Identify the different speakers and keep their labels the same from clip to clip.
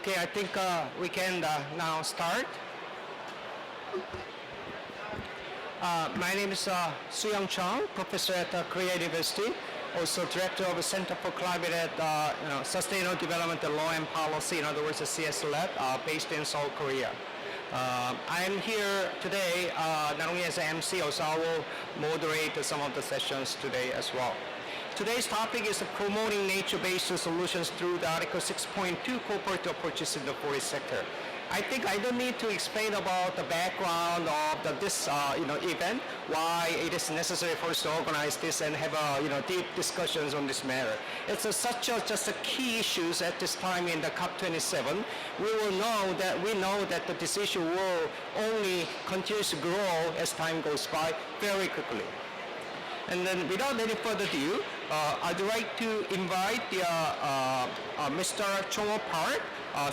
Speaker 1: Okay, I think we can now start. My name is Soo-Young Chung, professor at Korea University, also director of the Center for Climate Sustainable Development and Law and Policy, in other words, the CS Lab, based in Seoul, Korea. I'm here today not only as an MC, also I will moderate some of the sessions today as well. Today's topic is promoting nature-based solutions through the Article 6.2 Cooperative Approaches in the forest sector. I think I don't need to explain about the background of this event, why it is necessary for us to organize this and have deep discussions on this matter. It's just a key issues at this time in the COP27. We know that this issue will only continue to grow as time goes by very quickly. And then without any further ado, I'd like to invite Mr. Chong-ho Park,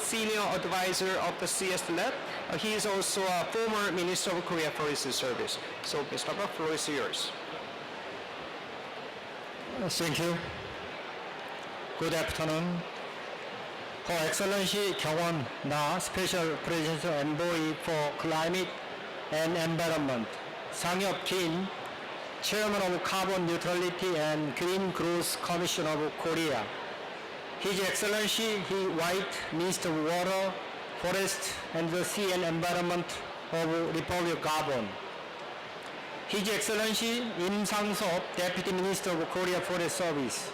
Speaker 1: Senior Advisor of the CS Lab. He is also a former Minister of Korea Forest Service. So Mr. Park, the floor is yours.
Speaker 2: Thank you. Good afternoon. Her Excellency Kyung-won Na, Special Presidential Envoy for Climate and Environment, Sang-hyuk Kim, Chairman of Carbon Neutrality and Green Growth Commission of Korea, His Excellency White Minister of Water, Forest and the Sea and Environment of Republic of Gabon, His Excellency Im Sang-sop, Deputy Minister of Korea Forest Service,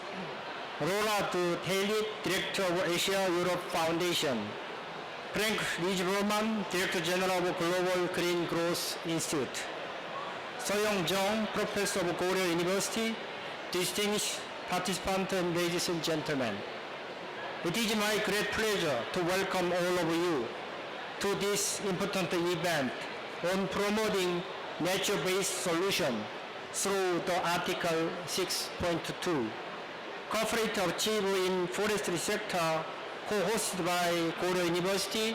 Speaker 2: Roland Taylor, Director of Asia-Europe Foundation, Frank Ridge-Roman, Director General of Global Green Growth Institute, So-Young Jung, Professor of Korea University, distinguished participants and ladies and gentlemen. It is my great pleasure to welcome all of you to this important event on promoting nature-based solution through the Article 6.2. Cooperative Approaches in Forestry Sector, co-hosted by Korea University,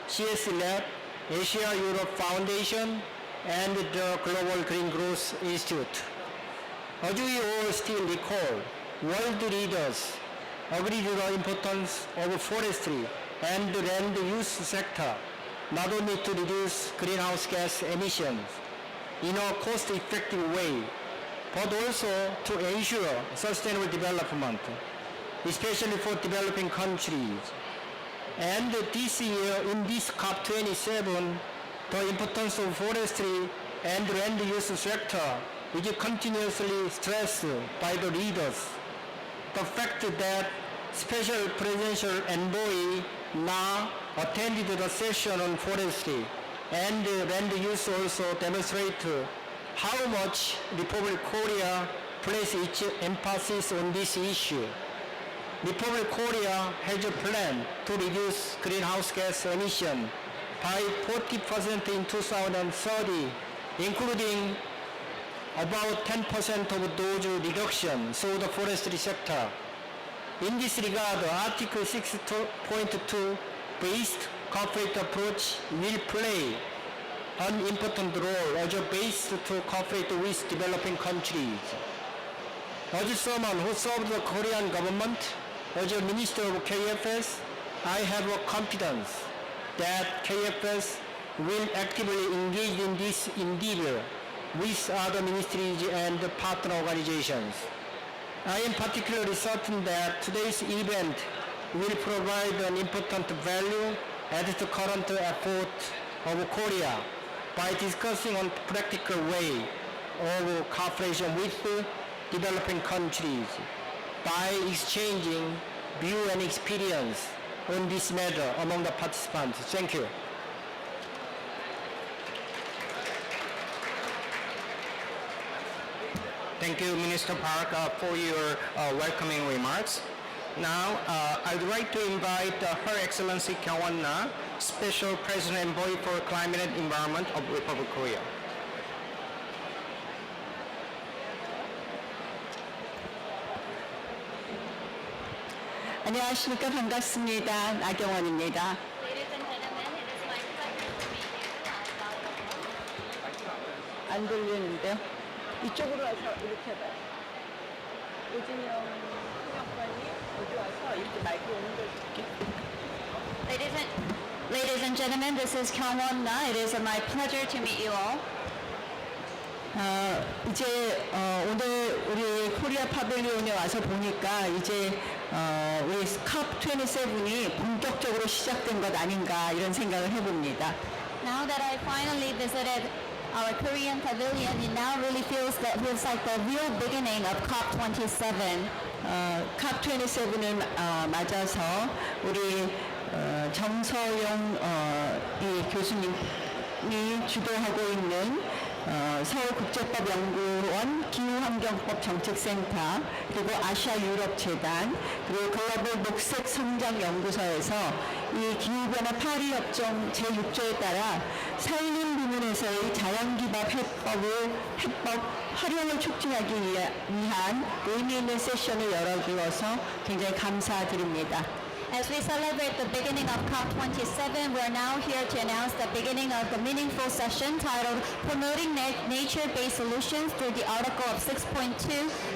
Speaker 2: CS Lab, Asia-Europe Foundation, and the Global Green Growth Institute. As we all still recall, world leaders agreed on the importance of forestry and the land use sector, not only to reduce greenhouse gas emissions in a cost-effective way, but also to ensure sustainable development, especially for developing countries. And this year, in this COP27, the importance of forestry and land use sector is continuously stressed by the leaders. The fact that Special Presidential Envoy Na attended the session on forestry and land use also demonstrate how much Republic of Korea places its emphasis on this issue. Republic of Korea has a plan to reduce greenhouse gas emission by 40% in 2030, including about 10% of those reductions through the forestry sector. In this regard, Article 6.2 based cooperative approach will play an important role as a base to cooperate with developing countries. As someone who served the Korean government as a Minister of KFS, I have confidence that KFS will actively engage in this endeavor with other ministries and partner organizations. I am particularly certain that today's event will provide an important value at the current effort of Korea by discussing on practical way of cooperation with developing countries by exchanging view and experience on this matter among the participants. Thank you.
Speaker 1: Thank you, Minister Park, for your welcoming remarks. Now, I'd like to invite Her Excellency Kyung-won Na, Special President Envoy for Climate and Environment of Republic of Korea.
Speaker 3: 안녕하십니까. 반갑습니다. 나경원입니다. 안 들리는데요. 이쪽으로 와서 이렇게 해봐요. 오진영 통역관이 여기 와서 이렇게 마이크 오는 걸 줄게.
Speaker 4: Ladies and gentlemen, this is Kyungwon Na. It is my pleasure to meet you all.
Speaker 3: 이제 오늘 우리 코리아 파빌리온에 와서 보니까 이제 우리 COP27이 본격적으로 시작된 것 아닌가 이런 생각을 해봅니다.
Speaker 4: Now that I finally visited our Korean Pavilion, it now really feels like the real beginning of COP27.
Speaker 3: COP27을 맞아서 우리 정서영 이 교수님이 주도하고 있는 서울국제법연구원 기후환경법 정책센터 그리고 아시아유럽재단 그리고 글로벌 녹색성장연구소에서 이 기후변화 파리 협정 제6조에 따라 산림 부문에서의 자연기반 해법 활용을 촉진하기 위한 의미 있는 세션을 열어주어서 굉장히 감사드립니다.
Speaker 4: As we celebrate the beginning of COP27, we are now here to announce the beginning of the meaningful session titled Promoting Nature-Based Solutions through the Article of 6.2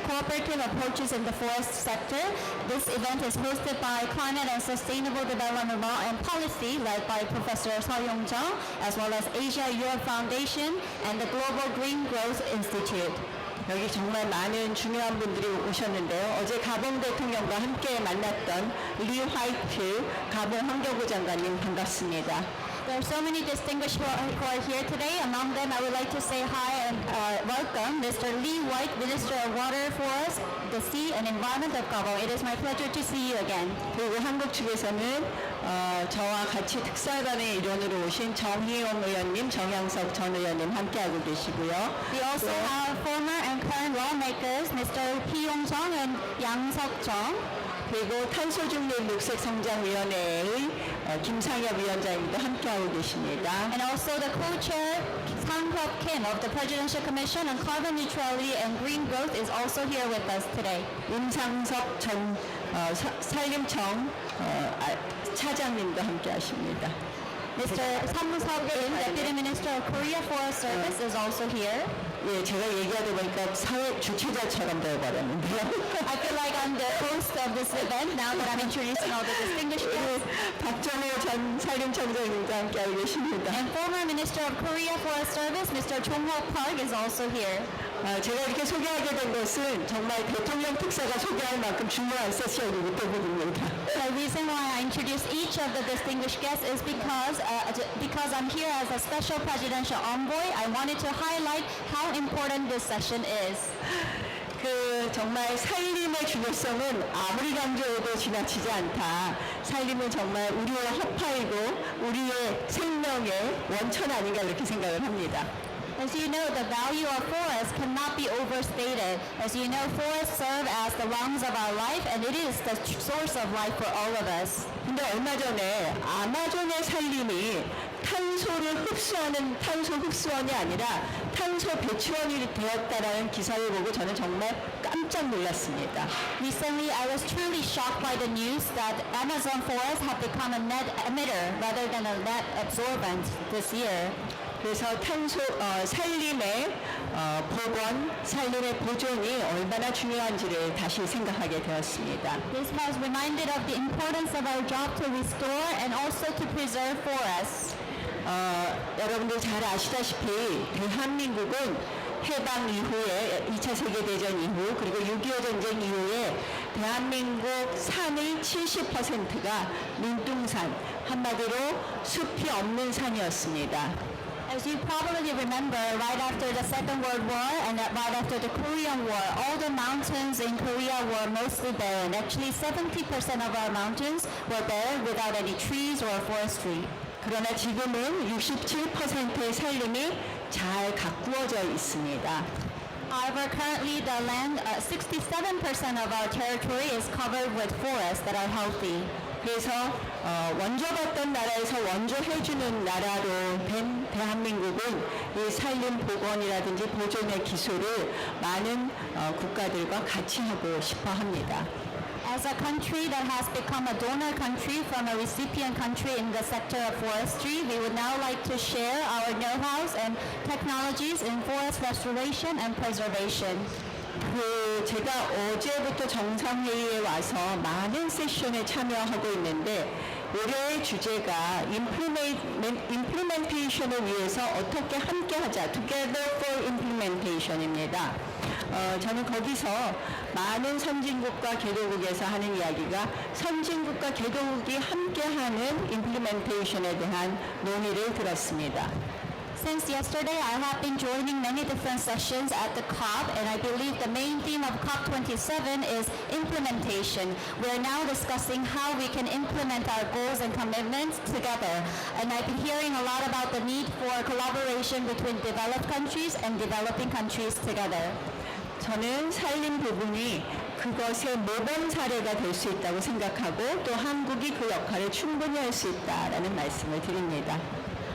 Speaker 4: Cooperative Approaches in the Forest Sector. This event is hosted by Climate and Sustainable Development Law and Policy, led by Professor Seoyoung Jung, as well as Asia Europe Foundation and the Global Green Growth Institute.
Speaker 3: 여기 정말 많은 중요한 분들이 오셨는데요. 어제 가봉 대통령과 함께 만났던 리 화이트 가봉 환경부 장관님 반갑습니다.
Speaker 4: There are so many distinguished who are here today. Among them, I would like to say hi and welcome Mr. Lee White, Minister of Water, Forest, the Sea and Environment of Gabon. It is my pleasure to see you again.
Speaker 3: 그리고 한국 측에서는 저와 같이 특사단의 일원으로 오신 정희용 의원님, 정양석 전 의원님 함께하고 계시고요.
Speaker 4: We also have former and current lawmakers, Mr. Ki Yong-jung and Yang Seok-jung.
Speaker 3: 그리고 탄소중립 녹색성장위원회의 김상엽 위원장님도 함께하고 계십니다.
Speaker 4: And also the co-chair, Sang-hyuk Kim of the Presidential Commission on Carbon Neutrality and Green Growth is also here with us today.
Speaker 3: 임상석 전 산림청 차장님도 함께하십니다.
Speaker 4: Mr. Sam-seok Kim, Deputy Minister of Korea Forest Service is also here.
Speaker 3: 예, 제가 얘기하다 보니까 사회 주최자처럼 되어버렸는데요.
Speaker 4: I feel like I'm the host of this event now that I'm introducing all the distinguished guests.
Speaker 3: 박정호 전 산림청장님도 함께하고 계십니다.
Speaker 4: And former Minister of Korea Forest Service, Mr. Jong-ho Park is also here.
Speaker 3: 제가 이렇게 소개하게 된 것은 정말 대통령 특사가 소개할 만큼 중요한 세션이기 때문입니다.
Speaker 4: The reason why I introduce each of the distinguished guests is because I'm here as a special presidential envoy. I wanted to highlight how important this session is.
Speaker 3: 정말 산림의 중요성은 아무리 강조해도 지나치지 않다. 산림은 정말 우리의 허파이고 우리의 생명의 원천 아닌가 그렇게 생각을 합니다.
Speaker 4: As you know, the value of forests cannot be overstated. As you know, forests serve as the lungs of our life, and it is the source of life for all of us.
Speaker 3: 근데 얼마 전에 아마존의 산림이 탄소를 흡수하는 탄소 흡수원이 아니라 탄소 배출원이 되었다라는 기사를 보고 저는 정말 깜짝 놀랐습니다.
Speaker 4: Recently, I was truly shocked by the news that Amazon forests have become a net emitter rather than a net absorbent this year.
Speaker 3: 그래서 산림의 복원, 산림의 보존이 얼마나 중요한지를 다시 생각하게 되었습니다.
Speaker 4: This has reminded of the importance of our job to restore and also to preserve forests.
Speaker 3: 여러분들 잘 아시다시피 대한민국은 해방 이후에 2차 세계대전 이후 그리고 6.25 전쟁 이후에 대한민국 산의 70%가 민둥산, 한마디로 숲이 없는 산이었습니다.
Speaker 4: As you probably remember, right after the Second World War and right after the Korean War, all the mountains in Korea were mostly barren. Actually, 70% of our mountains were barren without any trees or forestry.
Speaker 3: 그러나 지금은 67%의 산림이 잘 가꾸어져 있습니다.
Speaker 4: However, currently the land, 67% of our territory is covered with forests that are healthy.
Speaker 3: 그래서 원조받던 나라에서 원조해주는 나라로 된 대한민국은 이 산림 복원이라든지 보존의 기술을 많은 국가들과 같이 하고 싶어 합니다.
Speaker 4: As a country that has become a donor country from a recipient country in the sector of forestry, we would now like to share our know-hows and technologies in forest restoration and preservation.
Speaker 3: 제가 어제부터 정상회의에 와서 많은 세션에 참여하고 있는데 올해의 주제가 implementation을 위해서 어떻게 함께하자, together for implementation입니다. 저는 거기서 많은 선진국과 개도국에서 하는 이야기가 선진국과 개도국이 함께하는 implementation에 대한 논의를 들었습니다.
Speaker 4: Since yesterday, I have been joining many different sessions at the COP, and I believe the main theme of COP27 is implementation. We are now discussing how we can implement our goals and commitments together. And I've been hearing a lot about the need for collaboration between developed countries and developing countries together.
Speaker 3: 저는 살림 부분이 그것의 모범 사례가 될 수 있다고 생각하고 또 한국이 그 역할을 충분히 할 수 있다라는 말씀을 드립니다.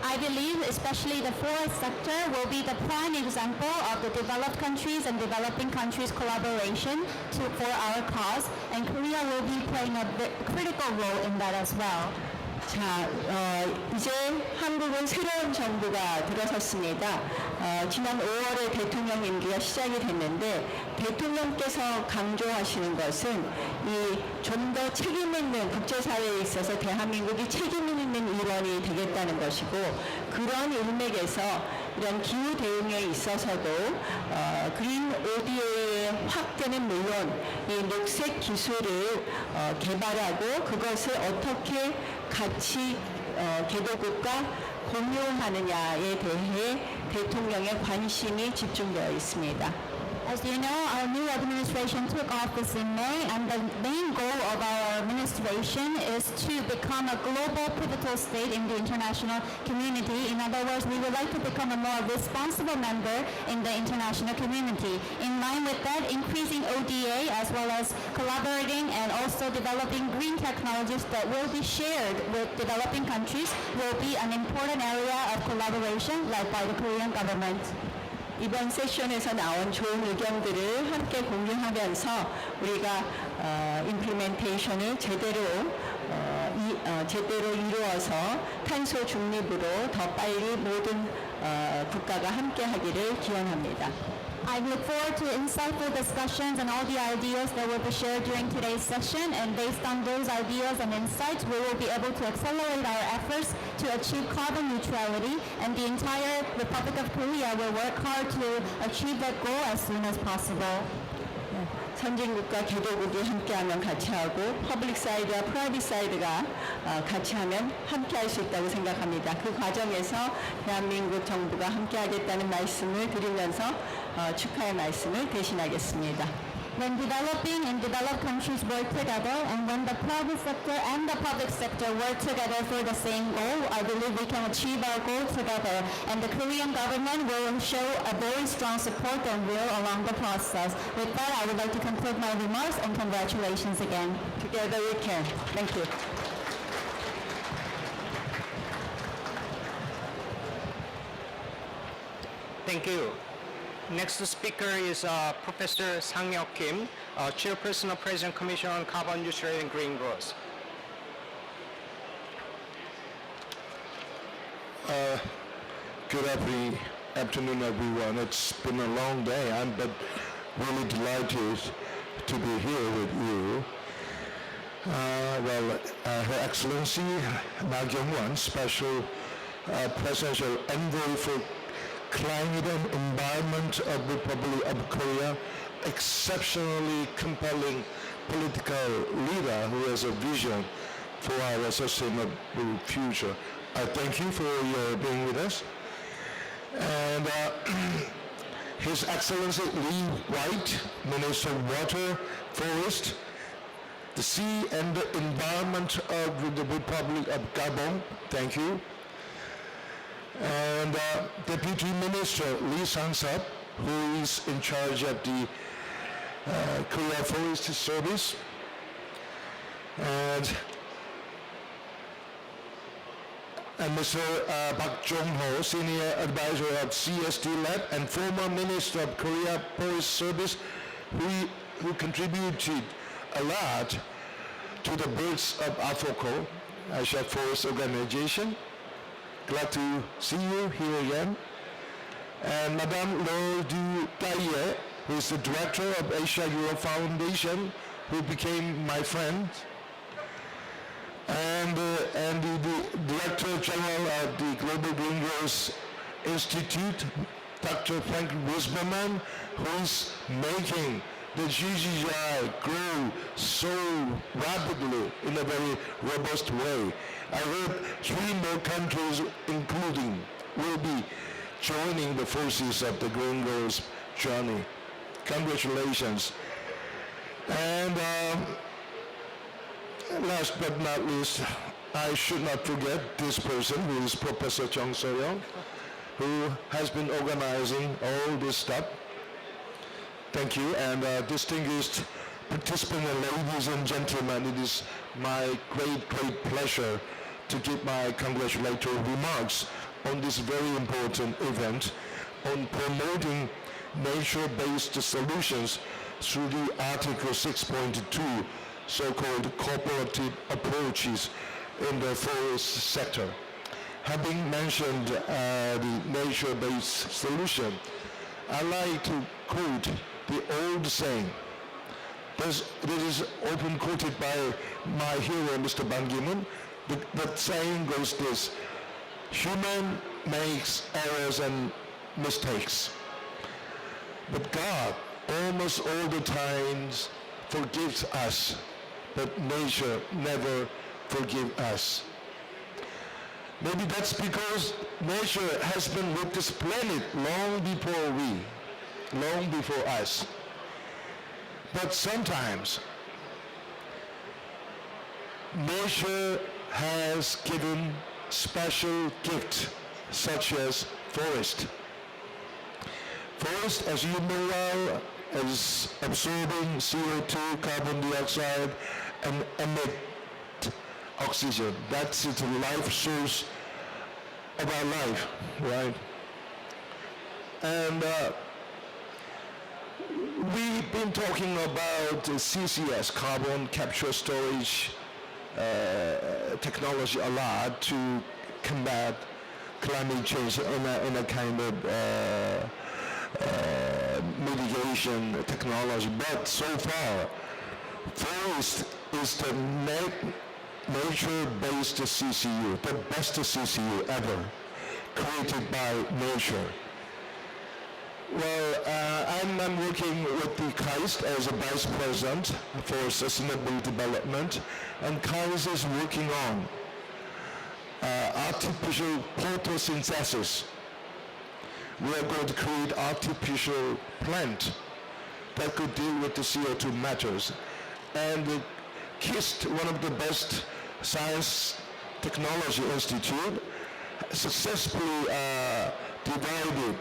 Speaker 4: I believe especially the forest sector will be the prime example of the developed countries and developing countries collaboration for our cause, and Korea will be playing a critical role in that as well.
Speaker 3: 자, 이제 한국은 새로운 정부가 들어섰습니다. 지난 5월에 대통령 임기가 시작이 됐는데 대통령께서 강조하시는 것은 이 좀 더 책임 있는 국제사회에 있어서 대한민국이 책임 있는 일원이 되겠다는 것이고 그런 일맥에서 이런 기후 대응에 있어서도 그린 ODA의 확대는 물론 이 녹색 기술을 개발하고 그것을 어떻게 같이 개도국과 공유하느냐에 대해 대통령의 관심이 집중되어 있습니다.
Speaker 4: As you know, our new administration took office in May, and the main goal of our administration is to become a global pivotal state in the international community. In other words, we would like to become a more responsible member in the international community. In line with that, increasing ODA as well as collaborating and also developing green technologies that will be shared with developing countries will be an important area of collaboration led by the Korean government.
Speaker 3: 이번 세션에서 나온 좋은 의견들을 함께 공유하면서 우리가 임플리멘테이션을 제대로 이루어서 탄소 중립으로 더 빨리 모든 국가가 함께하기를 기원합니다.
Speaker 4: I look forward to insightful discussions and all the ideas that will be shared during today's session, and based on those ideas and insights, we will be able to accelerate our efforts to achieve carbon neutrality, and the entire Republic of Korea will work hard to achieve that goal as soon as possible.
Speaker 3: 선진국과 개도국이 함께하면 같이 하고 퍼블릭 사이드와 프라이빗 사이드가 같이 하면 함께할 수 있다고 생각합니다. 그 과정에서 대한민국 정부가 함께하겠다는 말씀을 드리면서 축하의 말씀을 대신하겠습니다.
Speaker 4: When developing and developed countries work together, and when the private sector and the public sector work together for the same goal, I believe we can achieve our goal together. And the Korean government will show a very strong support and will along the process. With that, I would like to conclude my remarks, and congratulations again.
Speaker 3: Together we can. Thank you.
Speaker 1: Thank you. Next speaker is Professor Sang-Hyuk Kim, Chairperson of President Commission on Carbon Neutrality and Green Growth.
Speaker 5: Good afternoon, everyone. It's been a long day. I'm really delighted to be here with you. Her Excellency Ma Kyung-won, Special Presidential Envoy for Climate and Environment of the Republic of Korea, exceptionally compelling political leader who has a vision for our sustainable future. I thank you for your being with us. And His Excellency Lee White, Minister of Water, Forest, the Sea and the Environment of the Republic of Gabon, thank you. And Deputy Minister Lee Sang-sub, who is in charge of the Korea Forest Service, and Mr. Park Jong-ho, Senior Advisor of CSD Lab and former Minister of Korea Forest Service, who contributed a lot to the birds of AFOCO, Asia Forest Organization. Glad to see you here again. And Madame Laure Du Taillet, who is the Director of Asia Europe Foundation, who became my friend. and the Director General of the Global Green Growth Institute, Dr. Frank Wisberman, who is making the GGI grow so rapidly in a very robust way. I heard 3 more countries, including, will be joining the forces of the green growth journey. Congratulations. And last but not least, I should not forget this person, who is Professor Chung So-young, who has been organizing all this stuff. Thank you, and distinguished participants, ladies and gentlemen, it is my great pleasure to give my congratulatory remarks on this very important event on promoting nature-based solutions through the Article 6.2, so-called Cooperative Approaches in the forest sector. Having mentioned the nature-based solution, I like to quote the old saying. This is often quoted by my hero, Mr. Ban Ki-moon. The saying goes this: human makes errors and mistakes, but God almost all the times forgives us, but nature never forgives us. Maybe that's because nature has been with this planet long before us. But sometimes nature has given special gifts, such as forest. Forest, as you know well, is absorbing CO2, carbon dioxide, and emit oxygen. That's its life source of our life, right? And we've been talking about CCS, carbon capture storage technology, a lot to combat climate change in a kind of mitigation technology. But so far, forest is the nature-based CCU, the best CCU ever created by nature. Well, I'm working with the KAIST as a vice president for sustainable development, and KAIST is working on artificial photosynthesis. We are going to create artificial plant that could deal with the CO2 matters. And the KIST, one of the best science technology institute, successfully divided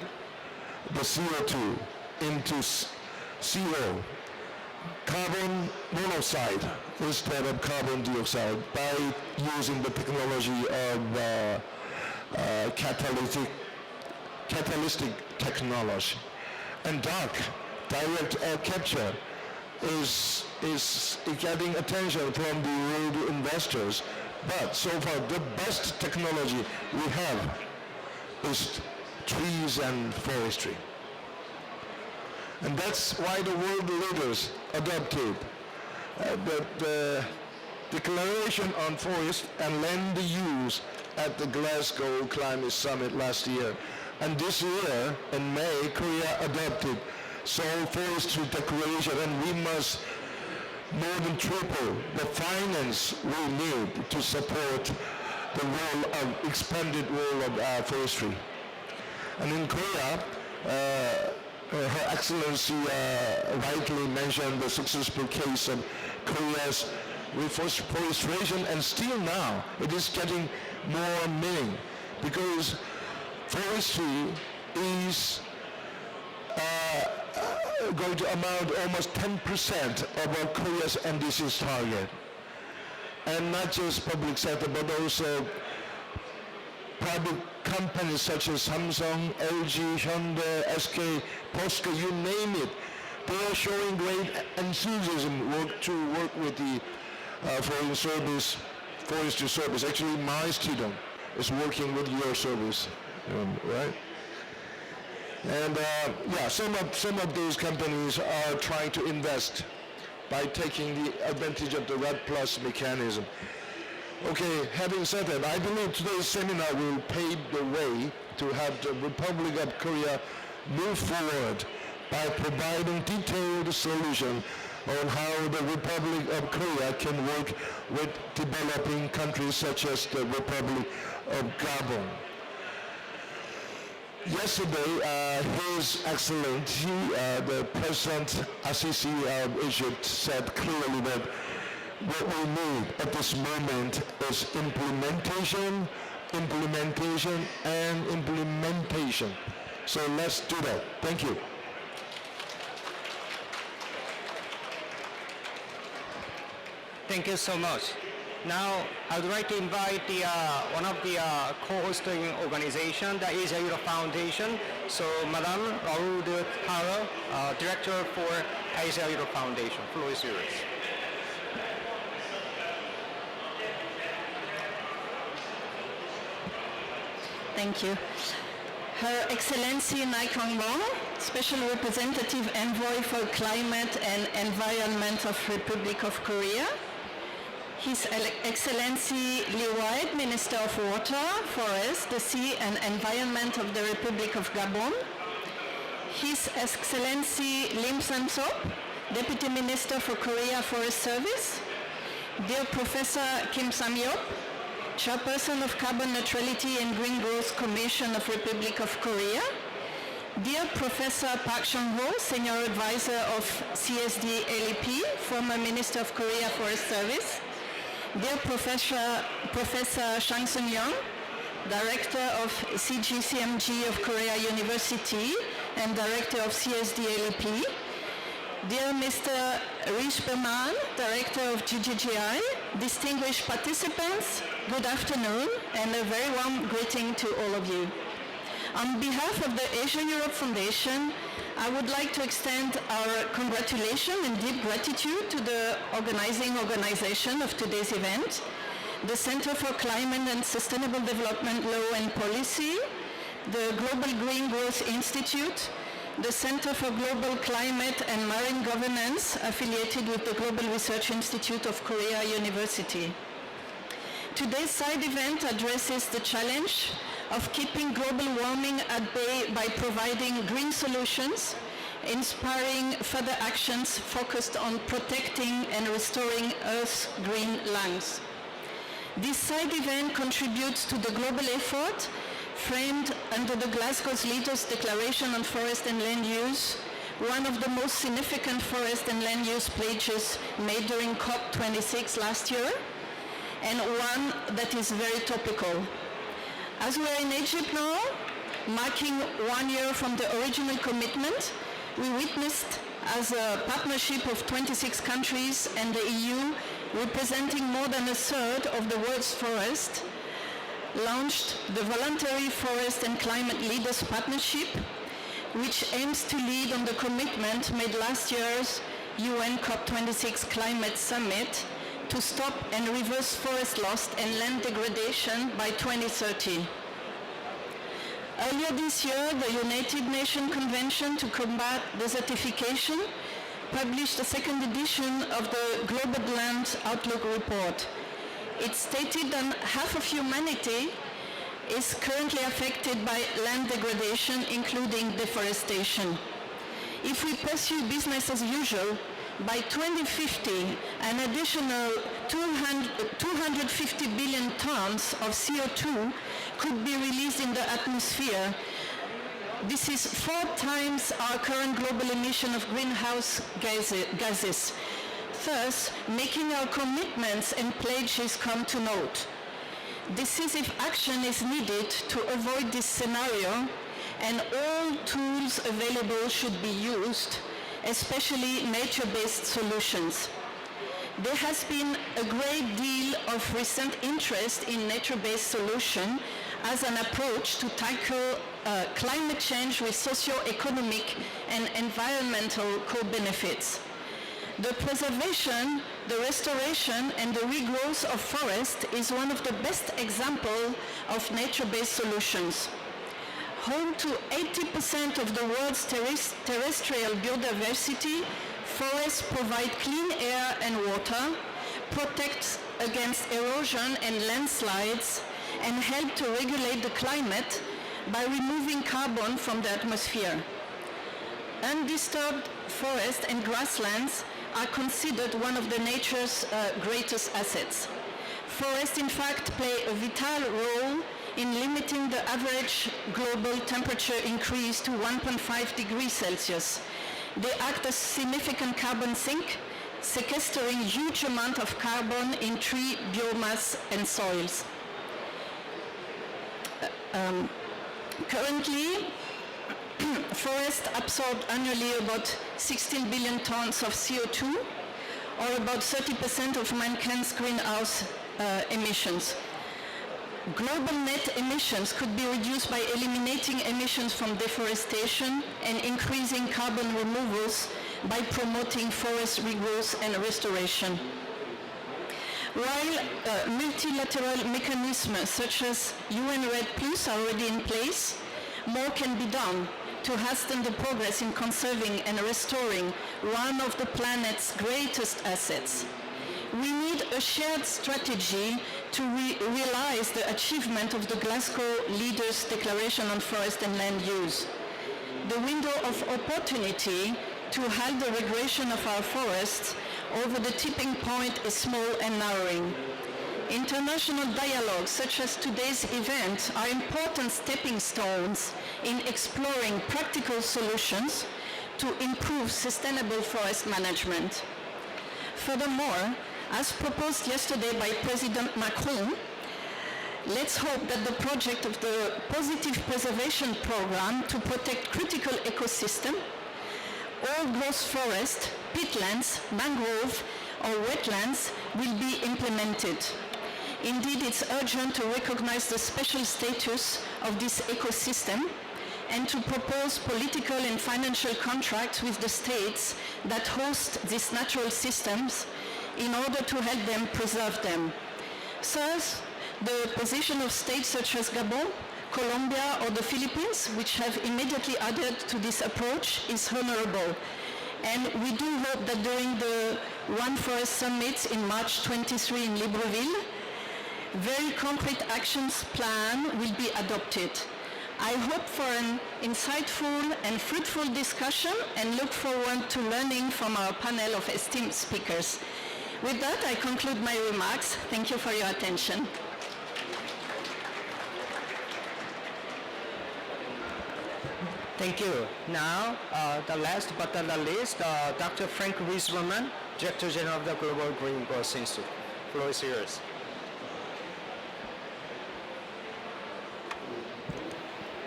Speaker 5: the CO2 into CO, carbon monoxide instead of carbon dioxide, by using the technology of catalytic technology. And direct air capture is getting attention from the world investors. But so far, the best technology we have is trees and forestry. And that's why the world leaders adopted the Declaration on Forest and Land Use at the Glasgow Climate Summit last year. And this year, in May, Korea adopted Seoul Forestry Declaration, and we must more than triple the finance we need to support the expanded role of forestry. And in Korea, Her Excellency rightly mentioned the successful case of Korea's reforestation, and still now it is getting more meaning, because forestry is going to amount almost 10% of our Korea's NDCs target. And not just public sector, but also private companies such as Samsung, LG, Hyundai, SK, POSCO, you name it. They are showing great enthusiasm to work with the forestry service. Actually, my student is working with your service, right? And some of those companies are trying to invest by taking the advantage of the RED Plus mechanism. Okay, having said that, I believe today's seminar will pave the way to have the Republic of Korea move forward by providing detailed solution on how the Republic of Korea can work with developing countries such as the Republic of Gabon. Yesterday, His Excellency, the President Assisi of Egypt, said clearly that what we need at this moment is implementation, implementation, and implementation. So let's do that. Thank you.
Speaker 1: Thank you so much. Now, I would like to invite one of the co-hosting organization, the Asia Europe Foundation. So, Madame Raoul de Haro, Director for Asia Europe Foundation. Floor is yours.
Speaker 3: Thank you. Her Excellency Nai Kwang-wong, Special Representative Envoy for Climate and Environment of Republic of Korea. His Excellency Lee White, Minister of Water, Forest, the Sea and Environment of the Republic of Gabon. His Excellency Lim Sam-sop, Deputy Minister for Korea Forest Service. Dear Professor Kim Sam-yop, Chairperson of Carbon Neutrality and Green Growth Commission of Republic of Korea. Dear Professor Park Chung-ho, Senior Advisor of CSD-LEP, former Minister of Korea Forest Service. Dear Professor Shang Sun-young, Director of CGCMG of Korea University and Director of CSD-LEP. Dear Mr. Rish Berman, Director of GGGI, distinguished participants, good afternoon, and a very warm greeting to all of you. On behalf of the Asia Europe Foundation, I would like to extend our congratulations and deep gratitude to the organization of today's event, the Center for Climate and Sustainable Development Law and Policy, the Global Green Growth Institute, the Center for Global Climate and Marine Governance, affiliated with the Global Research Institute of Korea University. Today's side event addresses the challenge of keeping global warming at bay by providing green solutions, inspiring further actions focused on protecting and restoring Earth's green lungs. This side event contributes to the global effort framed under the Glasgow's Leaders' Declaration on Forest and Land Use, one of the most significant forest and land use pledges made during COP26 last year, and one that is very topical. As we are in Egypt now, marking 1 year from the original commitment, we witnessed as a partnership of 26 countries and the EU, representing more than a third of the world's forest, launched the Voluntary Forest and Climate Leaders Partnership, which aims to lead on the commitment made last year's UN COP26 Climate Summit to stop and reverse forest loss and land degradation by 2030. Earlier this year, the United Nations Convention to Combat Desertification published the second edition of the Global Land Outlook Report. It stated that half of humanity is currently affected by land degradation, including deforestation. If we pursue business as usual, by 2050, an additional 250 billion tons of CO2 could be released in the atmosphere. This is 4 times our current global emission of greenhouse gases, thus making our commitments and pledges come to naught. Decisive action is needed to avoid this scenario, and all tools available should be used, especially nature-based solutions. There has been a great deal of recent interest in nature-based solutions as an approach to tackle climate change with socio-economic and environmental co-benefits. The preservation, the restoration, and the regrowth of forest is one of the best examples of nature-based solutions. Home to 80% of the world's terrestrial biodiversity, forests provide clean air and water, protect against erosion and landslides and help to regulate the climate by removing carbon from the atmosphere. Undisturbed forests and grasslands are considered one of the nature's greatest assets. Forests, in fact, play a vital role in limiting the average global temperature increase to 1.5 degrees Celsius. They act as significant carbon sink, sequestering huge amount of carbon in tree biomass and soils. Currently, forests absorb annually about 16 billion tons of CO2, or about 30% of mankind's greenhouse emissions. Global net emissions could be reduced by eliminating emissions from deforestation and increasing carbon removals by promoting forest regrowth and restoration. While multilateral mechanisms such as UN REDD Plus are already in place, more can be done to hasten the progress in conserving and restoring one of the planet's greatest assets. We need a shared strategy to realize the achievement of the Glasgow Leaders' Declaration on Forest and Land Use. The window of opportunity to halt the regression of our forests over the tipping point is small and narrowing. International dialogues such as today's event are important stepping stones in exploring practical solutions to improve sustainable forest management. Furthermore, as proposed yesterday by President Macron, let's hope that the project of the Positive Preservation Program to protect critical ecosystem, old growth forest, peatlands, mangrove, or wetlands will be implemented. Indeed, it's urgent to recognize the special status of this ecosystem and to propose political and financial contracts with the states that host these natural systems in order to help them preserve them. Thus, the position of states such as Gabon, Colombia, or the Philippines, which have immediately added to this approach, is honorable. And we do hope that during the One Forest Summit in March 23 in Libreville, very concrete actions plan will be adopted. I hope for an insightful and fruitful discussion and look forward to learning from our panel of esteemed speakers. With that, I conclude my remarks. Thank you for your attention.
Speaker 1: Thank you. Now, the last but not the least, Dr. Frank Rieselman, Director General of the Global Green Growth Institute. The floor is yours.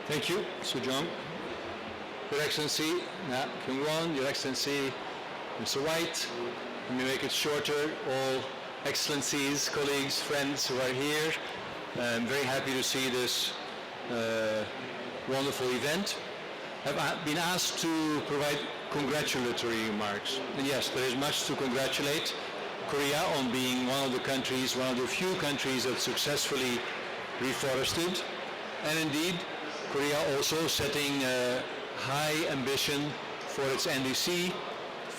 Speaker 6: Thank you, Sujong. Your Excellency, Na Kyung-won, Your Excellency, Mr. White, let me make it shorter, all excellencies, colleagues, friends who are here. I'm very happy to see this wonderful event. I've been asked to provide congratulatory remarks. And yes, there is much to congratulate Korea on being one of the countries, one of the few countries that successfully reforested. And indeed, Korea also setting a high ambition for its NDC,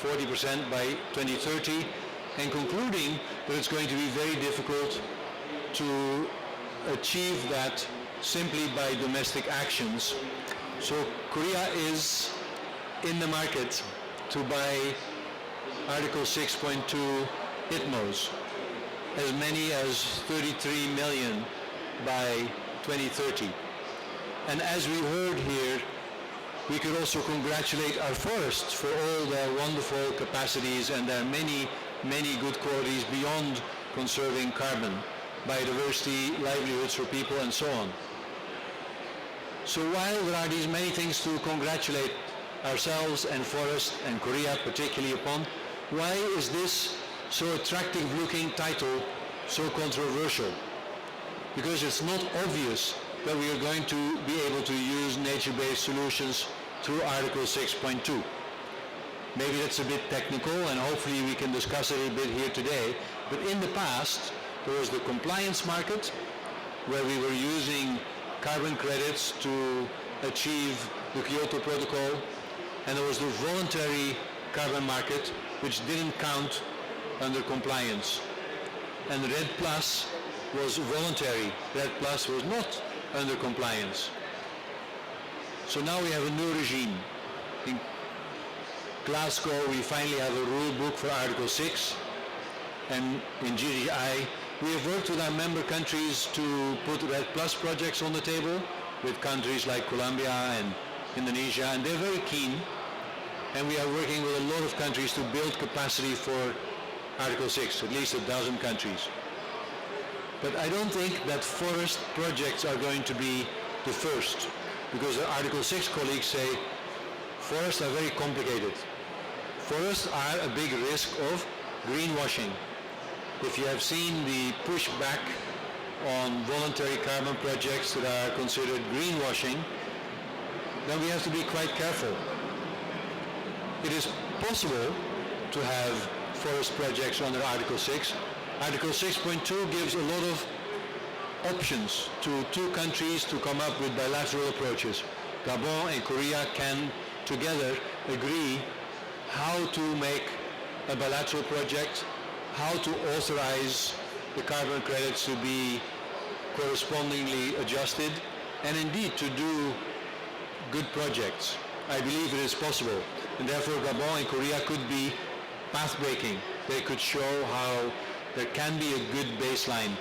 Speaker 6: 40% by 2030, and concluding that it's going to be very difficult to achieve that simply by domestic actions. So Korea is in the market to buy Article 6.2 ITMOs, as many as 33 million by 2030. And as we heard here, we could also congratulate our forests for all their wonderful capacities and their many, many good qualities beyond conserving carbon, biodiversity, livelihoods for people, and so on. So while there are these many things to congratulate ourselves and forests and Korea particularly upon, why is this so attractive looking title so controversial? Because it's not obvious that we are going to be able to use nature-based solutions through Article 6.2. Maybe that's a bit technical, and hopefully we can discuss it a bit here today. But in the past, there was the compliance market, where we were using carbon credits to achieve the Kyoto Protocol, and there was the voluntary carbon market, which didn't count under compliance. and Red Plus was voluntary. Red Plus was not under compliance. So now we have a new regime. In Glasgow, we finally have a rule book for Article 6, and in GDI, we have worked with our member countries to put Red Plus projects on the table with countries like Colombia and Indonesia, and they're very keen. And we are working with a lot of countries to build capacity for Article 6, at least 12 countries. But I don't think that forest projects are going to be the first, because the Article 6 colleagues say forests are very complicated. Forests are a big risk of greenwashing. If you have seen the pushback on voluntary carbon projects that are considered greenwashing, then we have to be quite careful. It is possible to have forest projects under Article 6. Article 6.2 gives a lot of options to two countries to come up with bilateral approaches. Gabon and Korea can together agree how to make a bilateral project, how to authorize the carbon credits to be correspondingly adjusted, and indeed to do good projects. I believe it is possible, and therefore Gabon and Korea could be path-breaking. They could show how there can be a good baseline.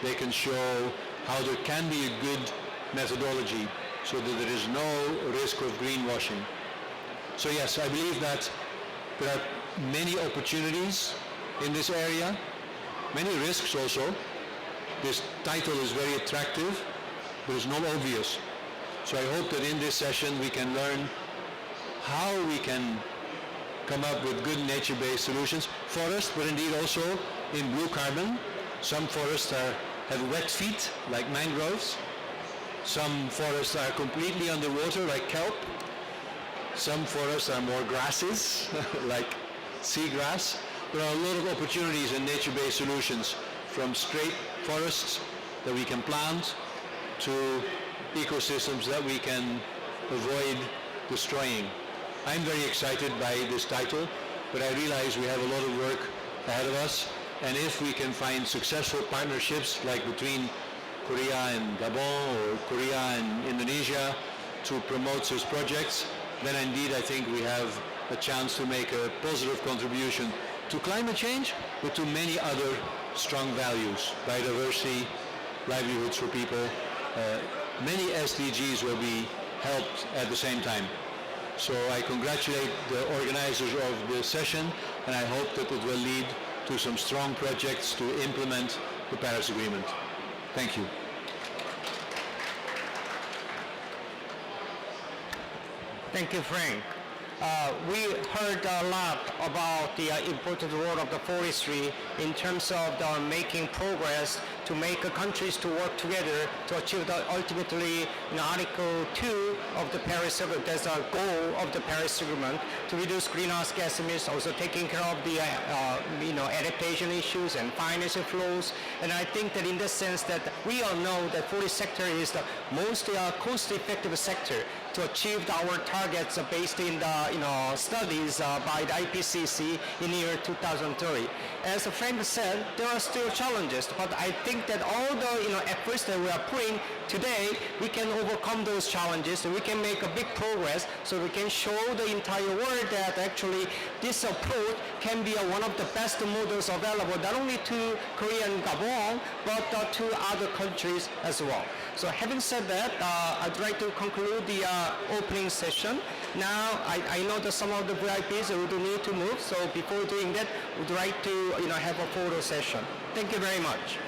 Speaker 6: They can show how there can be a good methodology so that there is no risk of greenwashing. So yes, I believe that there are many opportunities in this area, many risks also. This title is very attractive, but it's not obvious. So I hope that in this session we can learn how we can come up with good nature-based solutions. Forests, but indeed also in blue carbon. Some forests have wet feet, like mangroves. Some forests are completely underwater, like kelp. Some forests are more grasses, like seagrass. There are a lot of opportunities in nature-based solutions, from straight forests that we can plant to ecosystems that we can avoid destroying. I'm very excited by this title, but I realize we have a lot of work ahead of us, and if we can find successful partnerships like between Korea and Gabon or Korea and Indonesia to promote such projects, then indeed I think we have a chance to make a positive contribution to climate change, but to many other strong values: biodiversity, livelihoods for people. Many SDGs will be helped at the same time. So I congratulate the organizers of the session, and I hope that it will lead to some strong projects to implement the Paris Agreement. Thank you.
Speaker 1: Thank you, Frank. We heard a lot about the important role of the forestry in terms of making progress to make countries to work together to achieve ultimately Article 2 of the Paris Agreement. That's a goal of the Paris Agreement, to reduce greenhouse gas emissions, also taking care of the adaptation issues and financial flows. And I think that in the sense that we all know that forest sector is the most cost-effective sector to achieve our targets based in the studies by the IPCC in the year 2030. As Frank said, there are still challenges, but I think that all the efforts that we are putting today, we can overcome those challenges and we can make a big progress, so we can show the entire world that actually this approach can be one of the best models available not only to Korea and Gabon, but to other countries as well. So having said that, I'd like to conclude the opening session. Now, I know that some of the VIPs would need to move, so before doing that, we'd like to have a photo session. Thank you very much.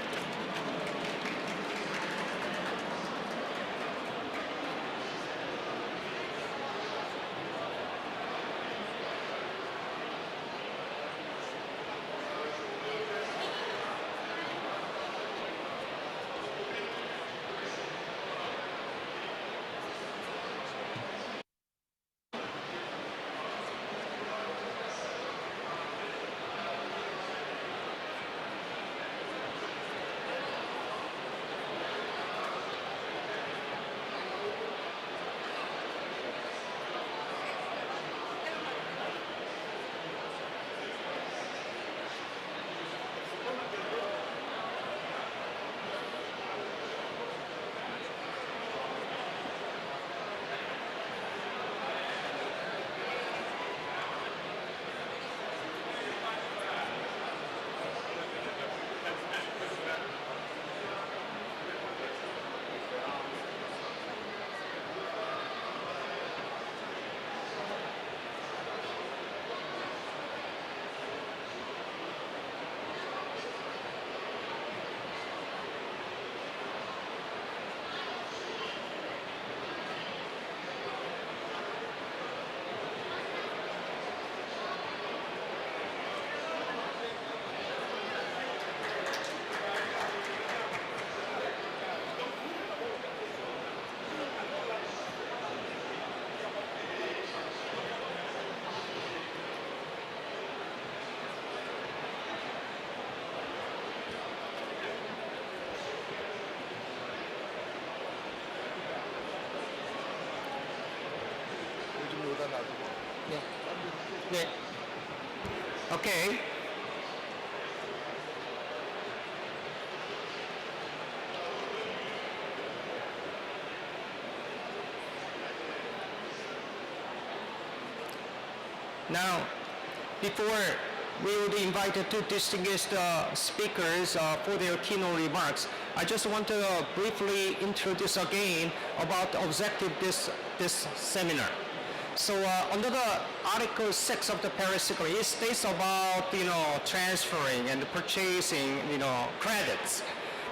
Speaker 1: Okay. Now, before we will be invited two distinguished speakers for their keynote remarks, I just want to briefly introduce again about the objective this seminar. So under the Article 6 of the Paris Agreement, it states about transferring and purchasing credits.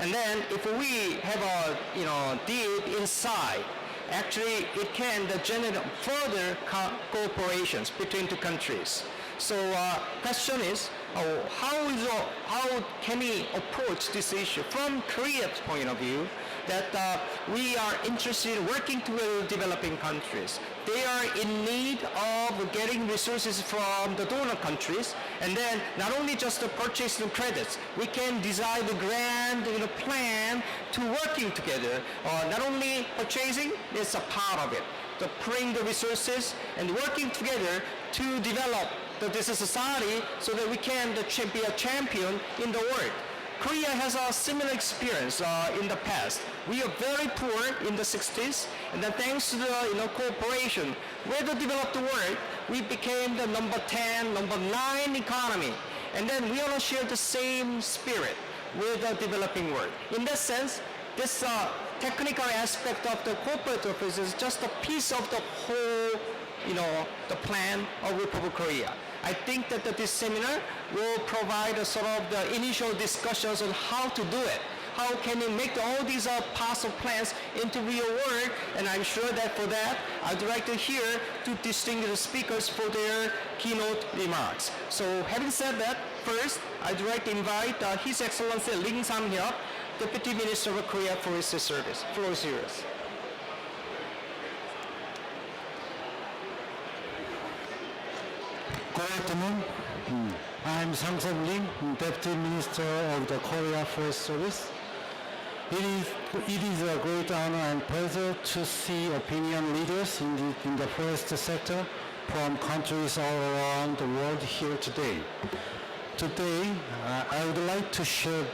Speaker 1: And then if we have a deep inside, actually it can generate further cooperations between two countries. So question is, how can we approach this issue from Korea's point of view, that we are interested in working together with developing countries. They are in need of getting resources from the donor countries, and then not only just the purchasing credits, we can design the grand plan to working together. Not only purchasing is a part of it, to bring the resources and working together to develop this society so that we can be a champion in the world. Korea has a similar experience in the past. We are very poor in the 60s, and then thanks to the cooperation with the developed world, we became the number 10, number 9 economy. And then we all share the same spirit with the developing world. In that sense, this technical aspect of the cooperative approach is just a piece of the whole, the plan of Republic of Korea. I think that this seminar will provide a sort of the initial discussions on how to do it. How can we make all these possible plans into real world? And I'm sure that for that, I'd like to hear two distinguished speakers for their keynote remarks. So having said that, first, I'd like to invite His Excellency Ling Sam-hyuk, Deputy Minister of Korea Forest Service. Floor is yours.
Speaker 2: Good afternoon. I'm Sang-Sub Lim, Deputy Minister of the Korea Forest Service. It is a great honor and pleasure to see opinion leaders in the forest sector from countries all around the world here today. Today, I would like to share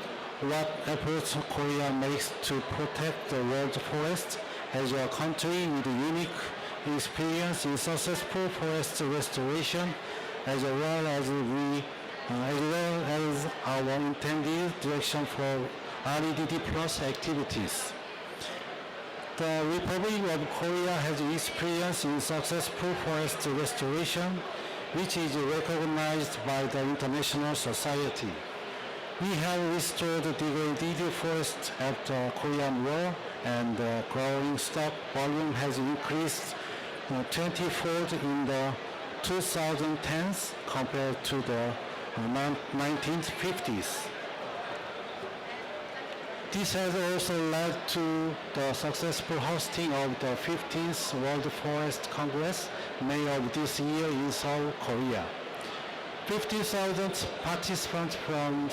Speaker 2: what efforts Korea makes to protect the world forest as a country with unique experience in successful forest restoration, as well as our intended direction for REDD Plus activities. The Republic of Korea has experience in successful forest restoration, which is recognized by the international society. We have restored degraded forest after Korean War, and the growing stock volume has increased 20-fold in the 2010s compared to the 1950s. This has also led to the successful hosting of the 15th World Forest Congress, May of this year in Seoul, Korea. 50,000 participants from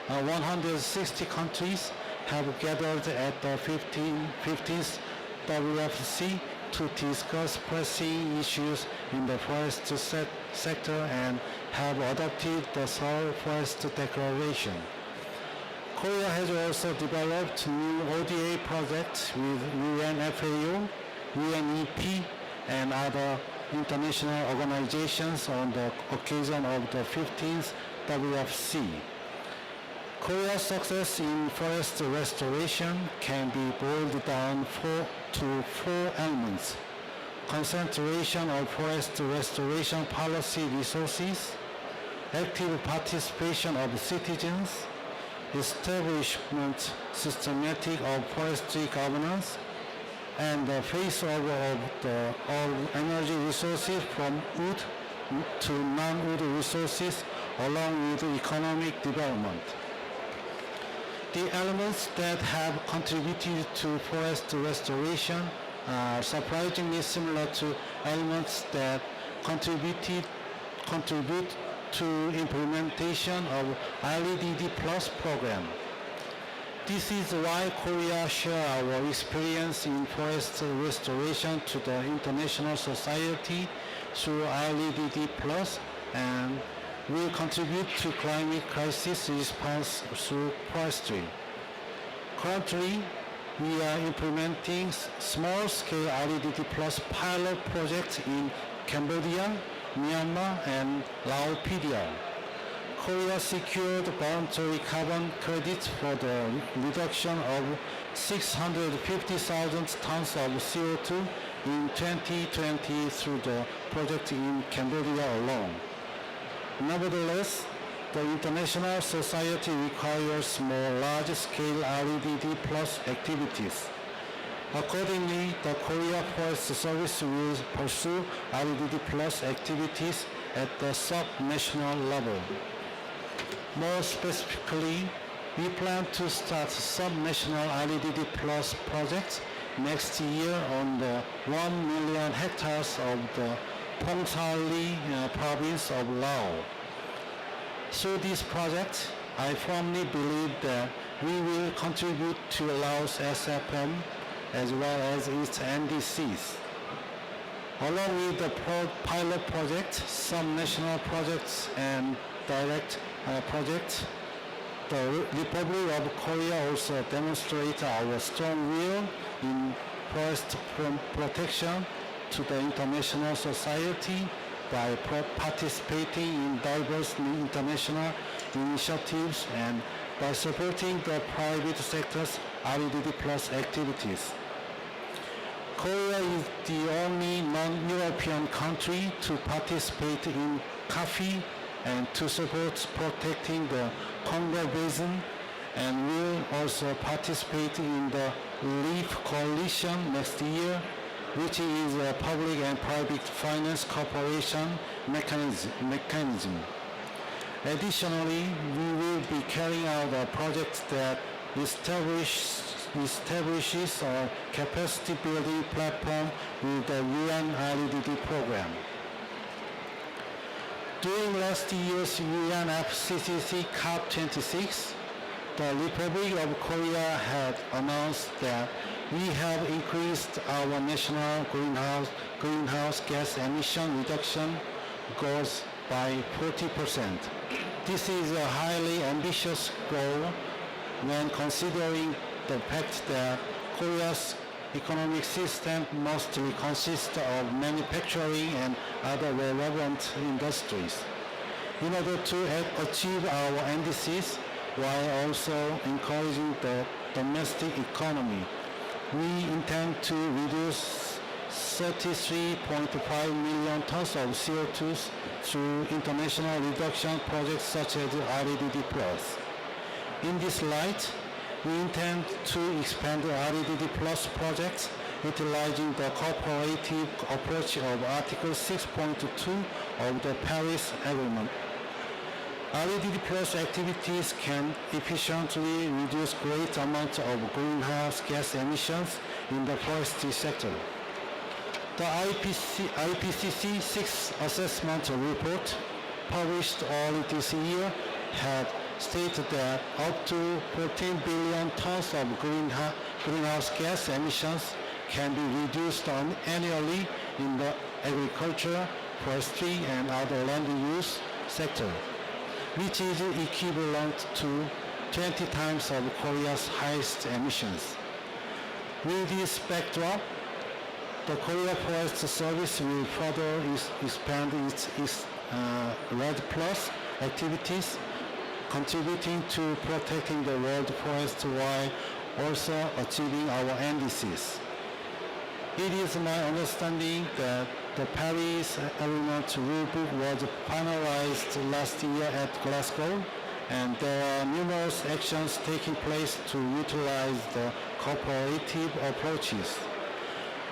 Speaker 2: 160 countries have gathered at the 15th WFC to discuss pressing issues in the forest sector and have adopted the Seoul Forest Declaration. Korea has also developed new ODA projects with UNFAO, UNEP, and other international organizations on the occasion of the 15th WFC. Korea's success in forest restoration can be boiled down to four elements: concentration of forest restoration policy resources, active participation of citizens, establishment systematic of forestry governance, and the phase-over of all energy resources from wood to non-wood resources along with economic development. The elements that have contributed to forest restoration are surprisingly similar to elements that contribute to implementation of REDD Plus program. This is why Korea shares our experience in forest restoration to the international society through REDD Plus, and will contribute to climate crisis response through forestry. Currently, we are implementing small-scale REDD Plus pilot projects in Cambodia, Myanmar, and Laos PDR. Korea secured voluntary carbon credits for the reduction of 650,000 tons of CO2 in 2020 through the project in Cambodia alone. Nevertheless, the international society requires more large-scale REDD Plus activities. Accordingly, the Korea Forest Service will pursue REDD Plus activities at the sub-national level. More specifically, we plan to start sub-national REDD Plus projects next year on the 1 million hectares of the Phongsaly province of Laos. Through this project, I firmly believe that we will contribute to Laos SFM as well as its NDCs. Along with the pilot project, some national projects and direct projects, the Republic of Korea also demonstrates our strong will in forest protection to the international society by participating in diverse international initiatives and by supporting the private sector's REDD Plus activities. Korea is the only non-European country to participate in coffee and to support protecting the Congo Basin, and will also participate in the LEAF Coalition next year, which is a public and private finance cooperation mechanism. Additionally, we will be carrying out a project that establishes a capacity building platform with the UN REDD program. During last year's UNFCCC COP26, the Republic of Korea had announced that we have increased our national greenhouse gas emission reduction goals by 40%. This is a highly ambitious goal when considering the fact that Korea's economic system mostly consists of manufacturing and other relevant industries. In order to achieve our NDCs while also encouraging the domestic economy, we intend to reduce 33.5 million tons of CO2 through international reduction projects such as REDD Plus. In this light, we intend to expand the REDD Plus projects utilizing the cooperative approach of Article 6.2 of the Paris Agreement. REDD Plus activities can efficiently reduce great amounts of greenhouse gas emissions in the forestry sector. The IPCC 6th Assessment Report, published early this year, had stated that up to 14 billion tons of greenhouse gas emissions can be reduced annually in the agriculture, forestry, and other land use sector, which is equivalent to 20 times of Korea's highest emissions. With this backdrop, the Korea Forest Service will further expand its REDD Plus activities, contributing to protecting the world forest while also achieving our NDCs. It is my understanding that the Paris Agreement rulebook was finalized last year at Glasgow, and there are numerous actions taking place to utilize the cooperative approaches.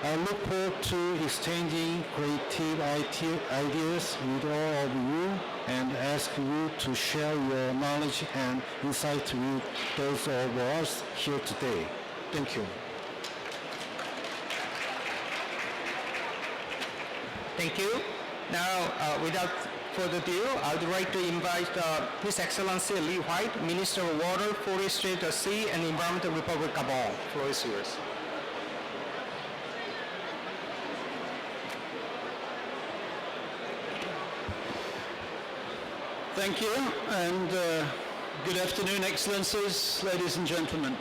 Speaker 2: I look forward to exchanging creative ideas with all of you and ask you to share your knowledge and insight with those of us here today. Thank you.
Speaker 1: Thank you. Now, without further ado, I would like to invite His Excellency Lee White, Minister of Water, Forestry, the Sea, and Environmental Republic Gabon. The floor is yours.
Speaker 7: Thank you, and good afternoon, Excellencies, ladies and gentlemen.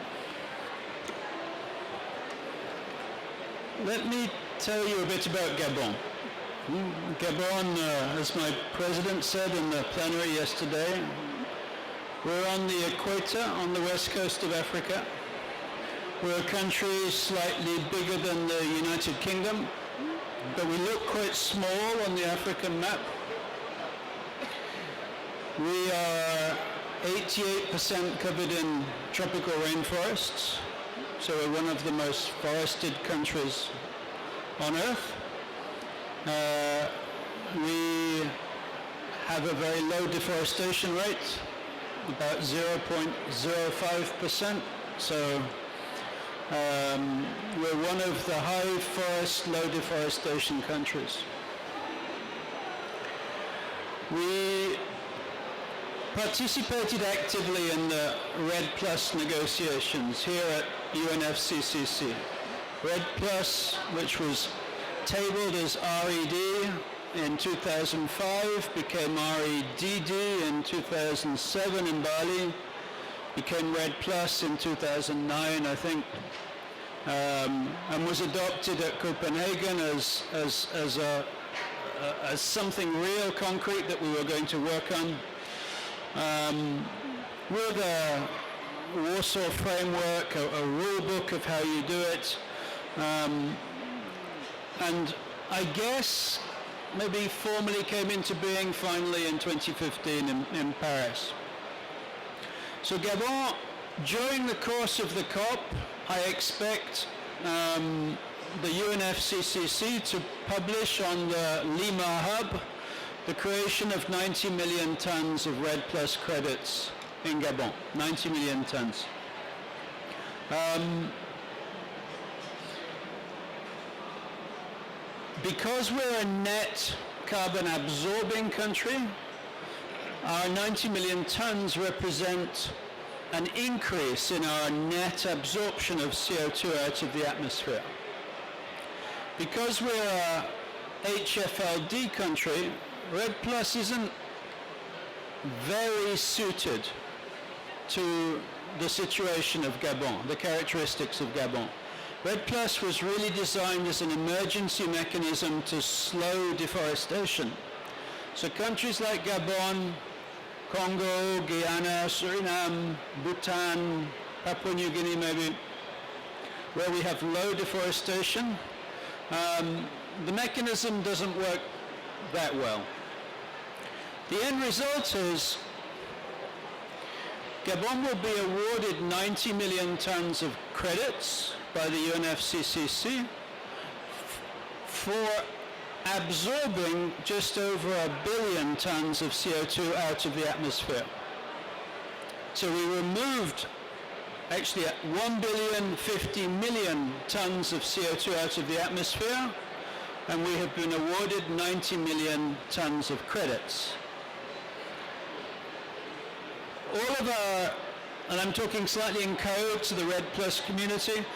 Speaker 7: Let me tell you a bit about Gabon. Gabon, as my president said in the plenary yesterday, we're on the equator on the west coast of Africa. We're a country slightly bigger than the United Kingdom, but we look quite small on the African map. We are 88% covered in tropical rainforests, so we're one of the most forested countries on Earth. We have a very low deforestation rate, about 0.05%, so we're one of the high forest, low deforestation countries. We participated actively in the RED Plus negotiations here at UNFCCC. RED Plus, which was tabled as RED in 2005, became REDD in 2007 in Bali, became RED Plus in 2009, I think, and was adopted at Copenhagen as something real concrete that we were going to work on. With a Warsaw framework, a rule book of how you do it, and I guess maybe formally came into being finally in 2015 in Paris. So Gabon, during the course of the COP, I expect the UNFCCC to publish on the Lima hub the creation of 90 million tons of RED Plus credits in Gabon, 90 million tons. Because we're a net carbon absorbing country, our 90 million tons represent an increase in our net absorption of CO2 out of the atmosphere. Because we're a HFLD country, RED Plus isn't very suited to the situation of Gabon, the characteristics of Gabon. RED Plus was really designed as an emergency mechanism to slow deforestation. So countries like Gabon, Congo, Guyana, Suriname, Bhutan, Papua New Guinea maybe, where we have low deforestation, the mechanism doesn't work that well. The end result is Gabon will be awarded 90 million tons of credits by the UNFCCC for absorbing just over 1 billion tons of CO2 out of the atmosphere. So we removed actually 1,050 million tons of CO2 out of the atmosphere, and we have been awarded 90 million tons of credits. All of our, and I'm talking slightly in code to the RED Plus community,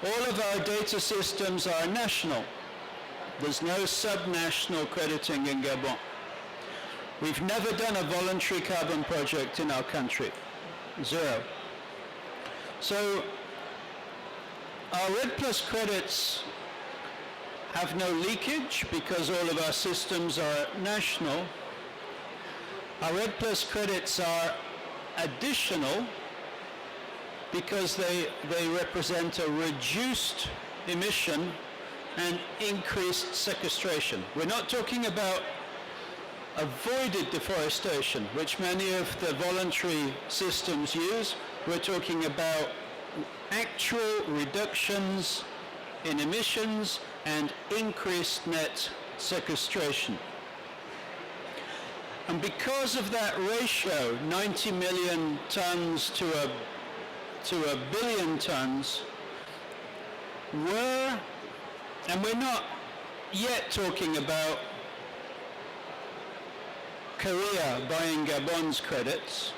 Speaker 7: all of our data systems are national. There's no subnational crediting in Gabon. We've never done a voluntary carbon project in our country. Zero. So our RED Plus credits have no leakage because all of our systems are national. Our RED Plus credits are additional because they represent a reduced emission and increased sequestration. We're not talking about avoided deforestation, which many of the voluntary systems use. We're talking about actual reductions in emissions and increased net sequestration. And because of that ratio, 90 million tons to a billion tons, we're not yet talking about Korea buying Gabon's credits,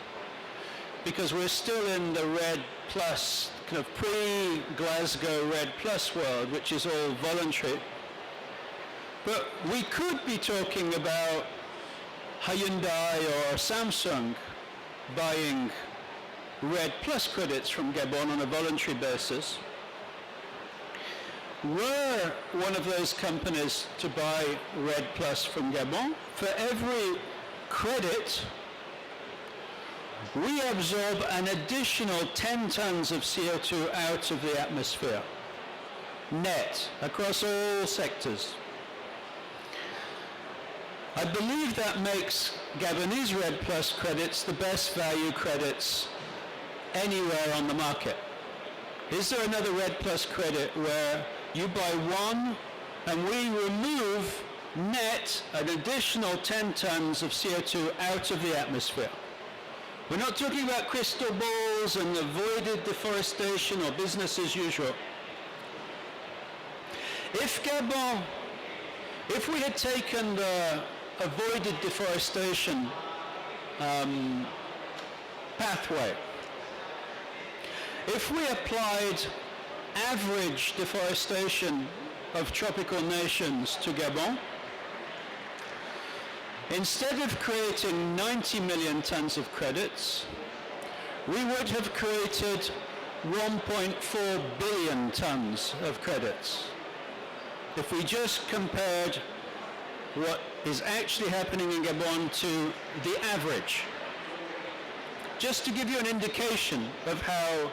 Speaker 7: because we're still in the RED Plus, kind of pre-Glasgow RED Plus world, which is all voluntary. But we could be talking about Hyundai or Samsung buying Red Plus credits from Gabon on a voluntary basis. Were one of those companies to buy Red Plus from Gabon, for every credit, we absorb an additional 10 tons of CO2 out of the atmosphere, net, across all sectors. I believe that makes Gabonese Red Plus credits the best value credits anywhere on the market. Is there another Red Plus credit where you buy one and we remove net an additional 10 tons of CO2 out of the atmosphere? We're not talking about crystal balls and avoided deforestation or business as usual. If Gabon, if we had taken the avoided deforestation pathway, if we applied average deforestation of tropical nations to Gabon, instead of creating 90 million tons of credits, we would have created 1.4 billion tons of credits. If we just compared what is actually happening in Gabon to the average, just to give you an indication of how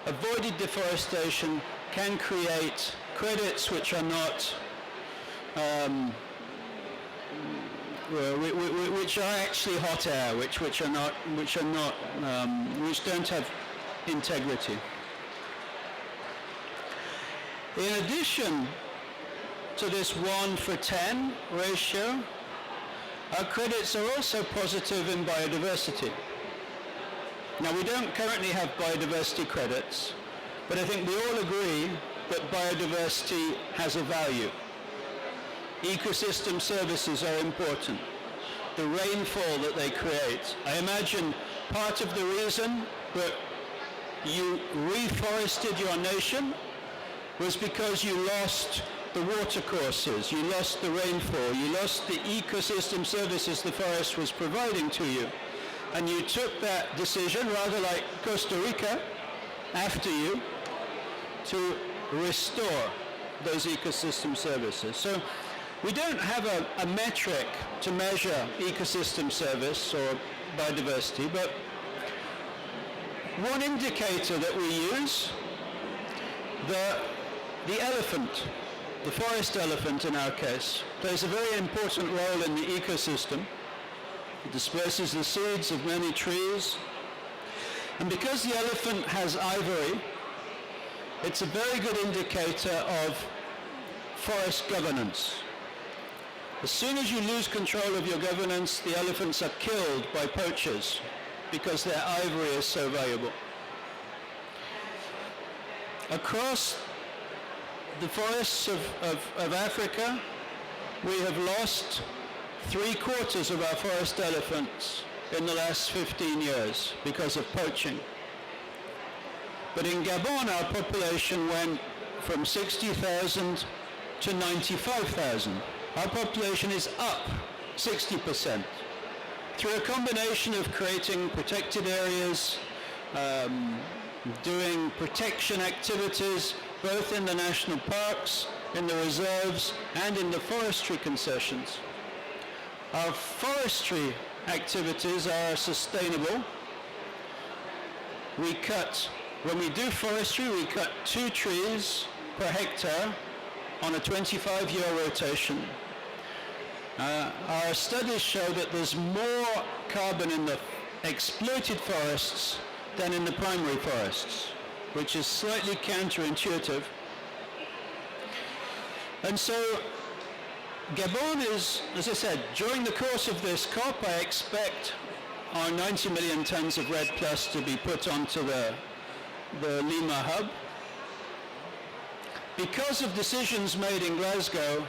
Speaker 7: avoided deforestation can create credits which are not which are actually hot air, which don't have integrity. In addition to this 1 for 10 ratio, our credits are also positive in biodiversity. Now, we don't currently have biodiversity credits, but I think we all agree that biodiversity has a value. Ecosystem services are important. The rainfall that they create. I imagine part of the reason that you reforested your nation was because you lost the water courses, you lost the rainfall, you lost the ecosystem services the forest was providing to you. And you took that decision, rather like Costa Rica, after you, to restore those ecosystem services. So we don't have a metric to measure ecosystem service or biodiversity, but one indicator that we use, the elephant, the forest elephant in our case, plays a very important role in the ecosystem. It disperses the seeds of many trees. And because the elephant has ivory, it's a very good indicator of forest governance. As soon as you lose control of your governance, the elephants are killed by poachers because their ivory is so valuable. Across the forests of Africa, we have lost 3/4 of our forest elephants in the last 15 years because of poaching. But in Gabon, our population went from 60,000 to 95,000. Our population is up 60% through a combination of creating protected areas, doing protection activities, both in the national parks, in the reserves, and in the forestry concessions. Our forestry activities are sustainable. When we do forestry, we cut 2 trees per hectare on a 25-year rotation. Our studies show that there's more carbon in the exploited forests than in the primary forests, which is slightly counterintuitive. And so Gabon is, as I said, during the course of this COP, I expect our 90 million tons of Red Plus to be put onto the Lima hub. Because of decisions made in Glasgow,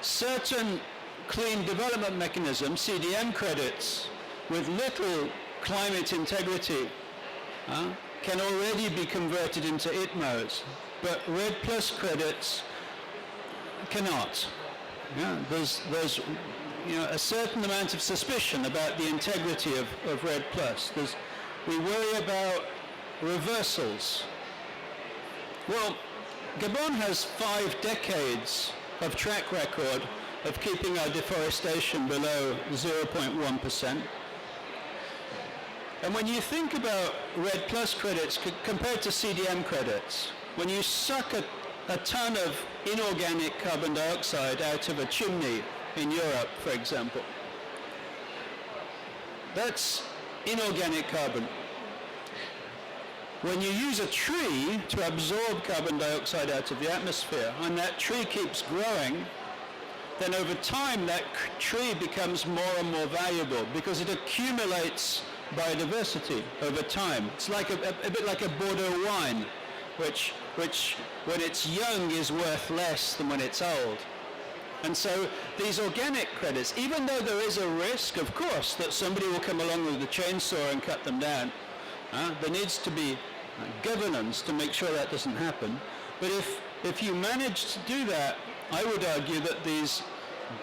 Speaker 7: certain clean development mechanisms, CDM credits, with little climate integrity can already be converted into ITMOs, but Red Plus credits cannot. Yeah, there's a certain amount of suspicion about the integrity of RED+. We worry about reversals. Well, Gabon has 5 decades of track record of keeping our deforestation below 0.1%. And when you think about RED+ credits compared to CDM credits, when you suck a ton of inorganic carbon dioxide out of a chimney in Europe, for example, that's inorganic carbon. When you use a tree to absorb carbon dioxide out of the atmosphere, and that tree keeps growing, then over time that tree becomes more and more valuable because it accumulates biodiversity over time. It's like a bit like a Bordeaux wine, which when it's young is worth less than when it's old. And so these organic credits, even though there is a risk, of course, that somebody will come along with a chainsaw and cut them down, there needs to be governance to make sure that doesn't happen. But if you manage to do that, I would argue that these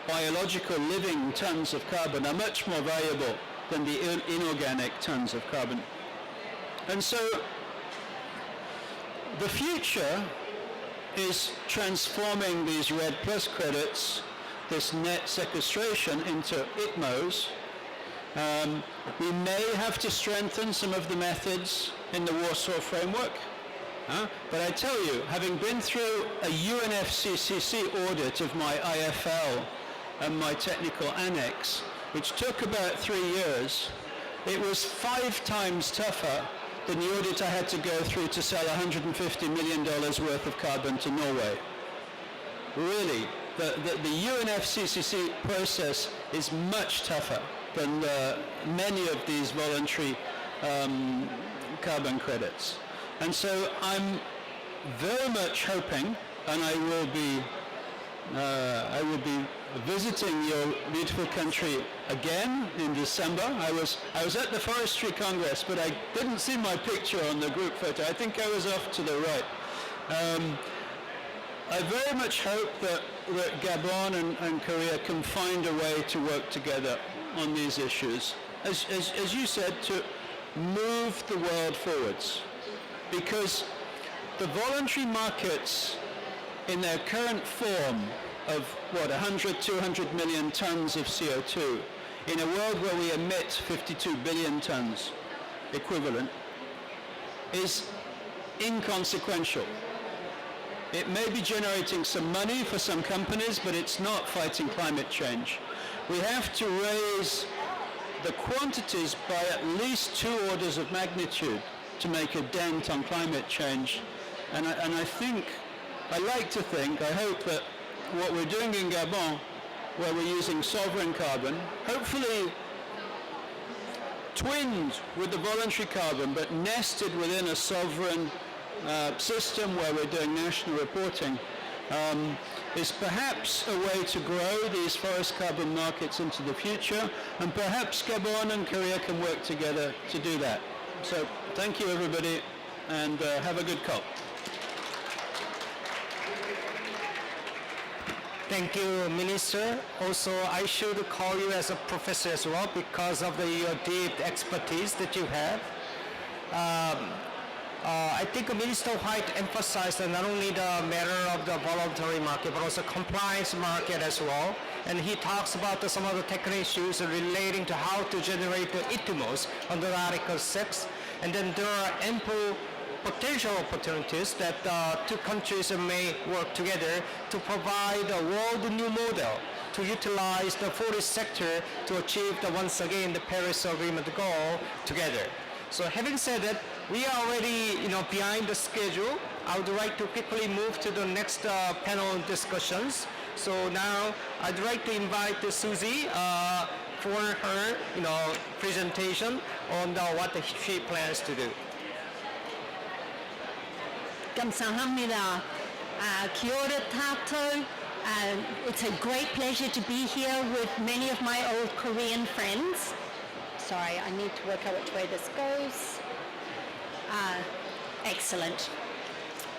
Speaker 7: biological living tons of carbon are much more valuable than the inorganic tons of carbon. And so the future is transforming these RED+ credits, this net sequestration, into ITMOs. We may have to strengthen some of the methods in the Warsaw Framework. But I tell you, having been through a UNFCCC audit of my IFL and my technical annex, which took about 3 years, it was 5 times tougher than the audit I had to go through to sell $150 million worth of carbon to Norway. Really, the UNFCCC process is much tougher than many of these voluntary carbon credits. And so I'm very much hoping, and I will be visiting your beautiful country again in December. I was at the Forestry Congress, but I didn't see my picture on the group photo. I think I was off to the right. I very much hope that Gabon and Korea can find a way to work together on these issues. As you said, to move the world forwards. Because the voluntary markets in their current form of 100, 200 million tons of CO2 in a world where we emit 52 billion tons equivalent is inconsequential. It may be generating some money for some companies, but it's not fighting climate change. We have to raise the quantities by at least 2 orders of magnitude to make a dent on climate change. And I think, I like to think, I hope that what we're doing in Gabon, where we're using sovereign carbon, hopefully twinned with the voluntary carbon, but nested within a sovereign system where we're doing national reporting, is perhaps a way to grow these forest carbon markets into the future, and perhaps Gabon and Korea can work together to do that. So thank you everybody, and have a good COP.
Speaker 1: Thank you, Minister. Also, I should call you as a professor as well because of your deep expertise that you have. I think Minister White emphasized not only the matter of the voluntary market, but also compliance market as well. And he talks about some of the technical issues relating to how to generate the ITMOs under Article 6. And then there are ample potential opportunities that 2 countries may work together to provide a world new model to utilize the forest sector to achieve once again the Paris Agreement goal together. So having said that, we are already behind the schedule. I would like to quickly move to the next panel discussions. So now I'd like to invite Susie for her presentation on what she plans to do.
Speaker 3: 감사합니다. Kia ora tātou. It's a great pleasure to be here with many of my old Korean friends. Sorry, I need to work out which way this goes. Excellent.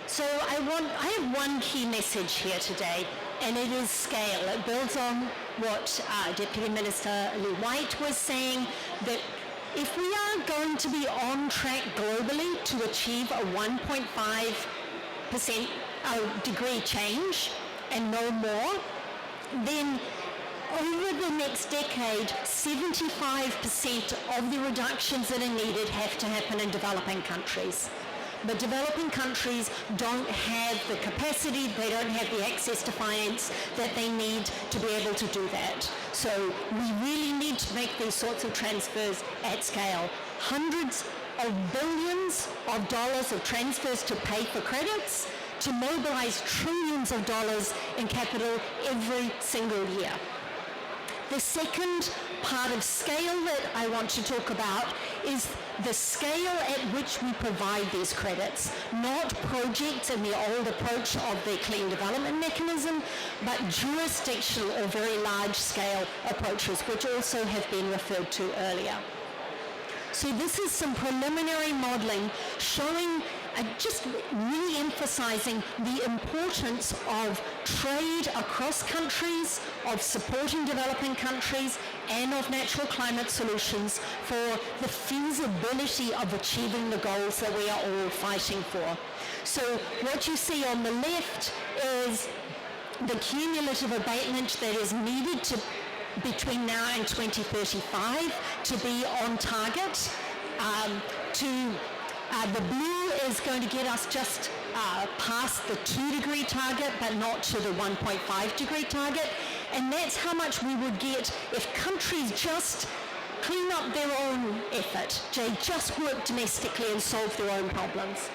Speaker 3: So I have one key message here today.
Speaker 8: and it is scale. It builds on what Deputy Minister Lee White was saying, that if we are going to be on track globally to achieve a 1.5% degree change and no more, then over the next decade, 75% of the reductions that are needed have to happen in developing countries. But developing countries don't have the capacity, they don't have the access to finance that they need to be able to do that. So we really need to make these sorts of transfers at scale. Hundreds of billions of dollars of transfers to pay for credits, to mobilize trillions of dollars in capital every single year. The second part of scale that I want to talk about is the scale at which we provide these credits, not projects in the old approach of the clean development mechanism, but jurisdictional or very large scale approaches, which also have been referred to earlier. So this is some preliminary modelling showing, just really emphasising the importance of trade across countries, of supporting developing countries, and of natural climate solutions for the feasibility of achieving the goals that we are all fighting for. So what you see on the left is the cumulative abatement that is needed to between now and 2035 to be on target. The blue is going to get us just past the 2-degree target, but not to the 1.5-degree target. And that's how much we would get if countries just clean up their own effort. They just work domestically and solve their own problems.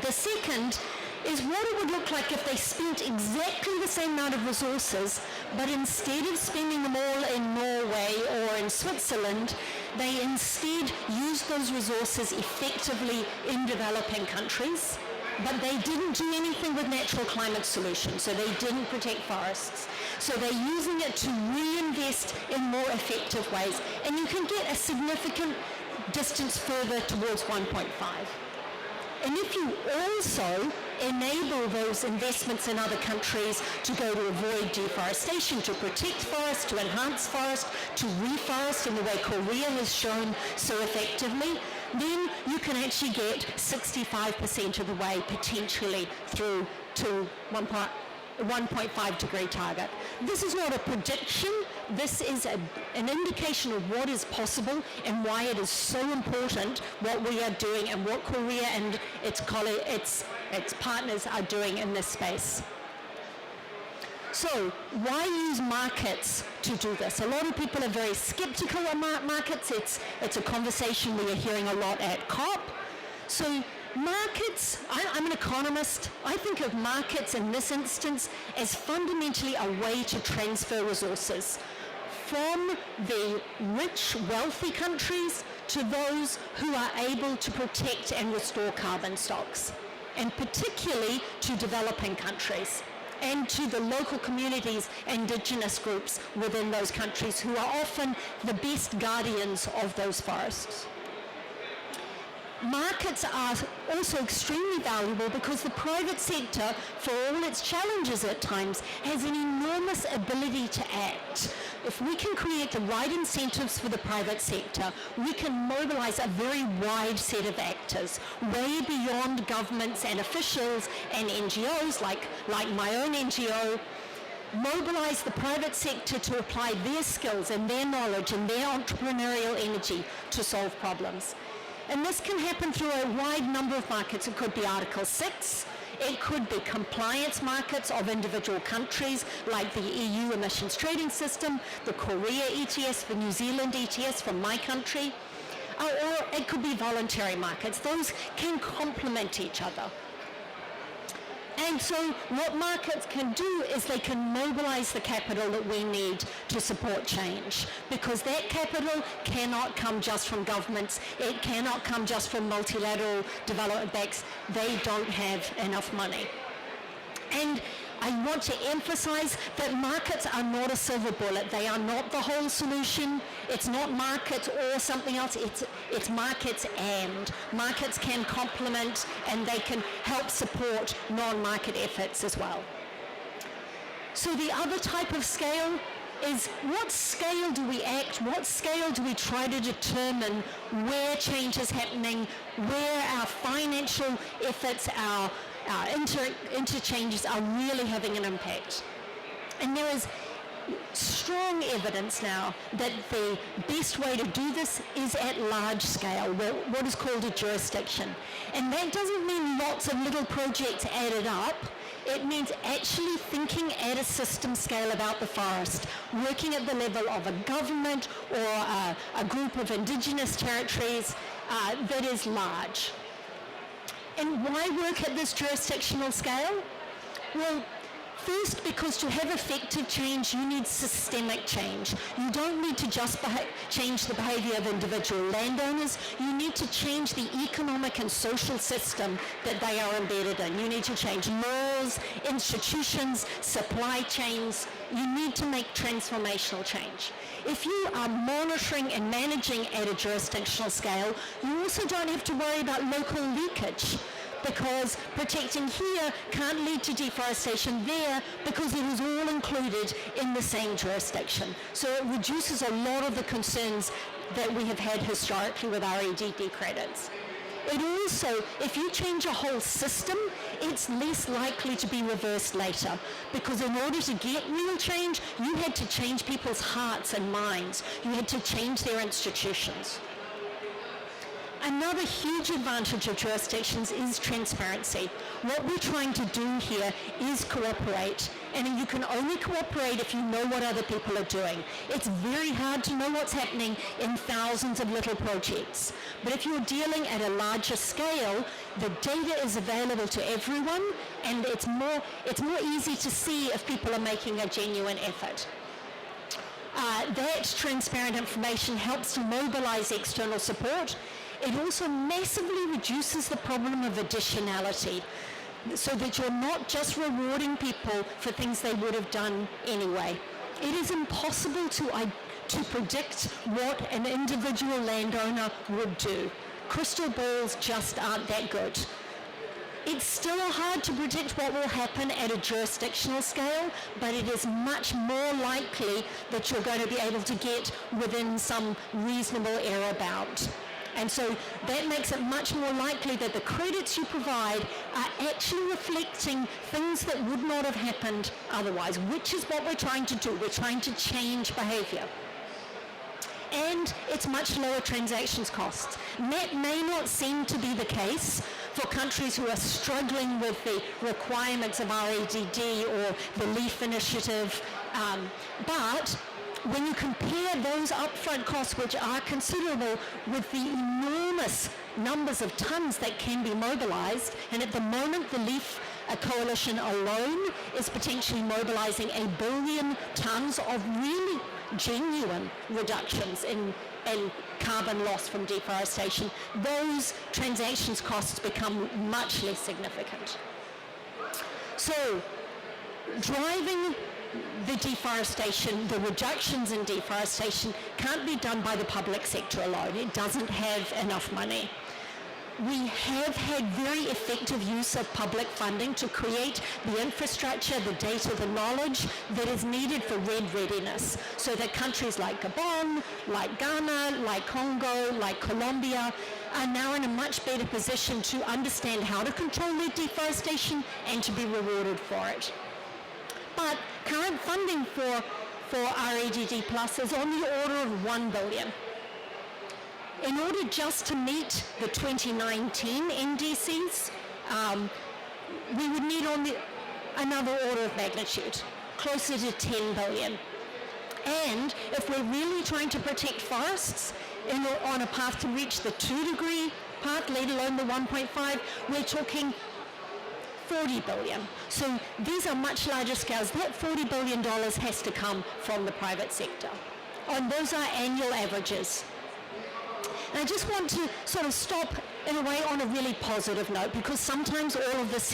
Speaker 8: The second is what it would look like if they spent exactly the same amount of resources, but instead of spending them all in Norway or in Switzerland, they instead used those resources effectively in developing countries, but they didn't do anything with natural climate solutions, so they didn't protect forests. So they're using it to reinvest in more effective ways, and you can get a significant distance further towards 1.5. And if you also enable those investments in other countries to go to avoid deforestation, to protect forests, to enhance forests, to reforest in the way Korea has shown so effectively, then you can actually get 65% of the way potentially through to 1.5-degree target. This is not a prediction. This is an indication of what is possible and why it is so important what we are doing and what Korea and its partners are doing in this space. So why use markets to do this? A lot of people are very skeptical of markets. It's a conversation we are hearing a lot at COP. So markets, I'm an economist. I think of markets in this instance as fundamentally a way to transfer resources from the rich, wealthy countries to those who are able to protect and restore carbon stocks, and particularly to developing countries and to the local communities, indigenous groups within those countries who are often the best guardians of those forests. Markets are also extremely valuable because the private sector, for all its challenges at times, has an enormous ability to act. If we can create the right incentives for the private sector, we can mobilize a very wide set of actors, way beyond governments and officials and NGOs like my own NGO, mobilize the private sector to apply their skills and their knowledge and their entrepreneurial energy to solve problems. And this can happen through a wide number of markets. It could be Article 6. It could be compliance markets of individual countries, like the EU emissions trading system, the Korea ETS, the New Zealand ETS from my country, or it could be voluntary markets. Those can complement each other. And so what markets can do is they can mobilize the capital that we need to support change, because that capital cannot come just from governments. It cannot come just from multilateral development banks. They don't have enough money. And I want to emphasize that markets are not a silver bullet. They are not the whole solution. It's not markets or something else. It's markets, and markets can complement and they can help support non-market efforts as well. So the other type of scale is what scale do we act, what scale do we try to determine where change is happening, where our financial efforts, our interchanges are really having an impact. And there is strong evidence now that the best way to do this is at large scale, what is called a jurisdiction. And that doesn't mean lots of little projects added up. It means actually thinking at a system scale about the forest, working at the level of a government or a group of indigenous territories that is large. And why work at this jurisdictional scale? Well, first, because to have effective change, you need systemic change. You don't need to just change the behavior of individual landowners. You need to change the economic and social system that they are embedded in. You need to change laws, institutions, supply chains. You need to make transformational change. If you are monitoring and managing at a jurisdictional scale, you also don't have to worry about local leakage, because protecting here can't lead to deforestation there because it is all included in the same jurisdiction. So it reduces a lot of the concerns that we have had historically with REDD credits. It also, if you change a whole system, it's less likely to be reversed later, because in order to get real change, you had to change people's hearts and minds. You had to change their institutions. Another huge advantage of jurisdictions is transparency. What we're trying to do here is cooperate, and you can only cooperate if you know what other people are doing. It's very hard to know what's happening in thousands of little projects. But if you're dealing at a larger scale, the data is available to everyone, and it's more easy to see if people are making a genuine effort. That transparent information helps to mobilize external support. It also massively reduces the problem of additionality, so that you're not just rewarding people for things they would have done anyway. It is impossible to predict what an individual landowner would do. Crystal balls just aren't that good. It's still hard to predict what will happen at a jurisdictional scale, but it is much more likely that you're going to be able to get within some reasonable error bound. And so that makes it much more likely that the credits you provide are actually reflecting things that would not have happened otherwise, which is what we're trying to do. We're trying to change behavior. And it's much lower transactions costs. And that may not seem to be the case for countries who are struggling with the requirements of REDD or the LEAF initiative, but when you compare those upfront costs, which are considerable, with the enormous numbers of tons that can be mobilized, and at the moment the LEAF coalition alone is potentially mobilizing 1 billion tons of really genuine reductions in carbon loss from deforestation, those transactions costs become much less significant. So, driving the deforestation, the reductions in deforestation can't be done by the public sector alone. It doesn't have enough money. We have had very effective use of public funding to create the infrastructure, the data, the knowledge that is needed for RED readiness, so that countries like Gabon, like Ghana, like Congo, like Colombia are now in a much better position to understand how to control their deforestation and to be rewarded for it. But current funding for REDD Plus is on the order of $1 billion. In order just to meet the 2019 NDCs, we would need another order of magnitude, closer to $10 billion. And if we're really trying to protect forests on a path to reach the 2-degree part, let alone the 1.5, we're talking $40 billion. So these are much larger scales. That $40 billion has to come from the private sector. And those are annual averages. And I just want to sort of stop in a way on a really positive note, because sometimes all of this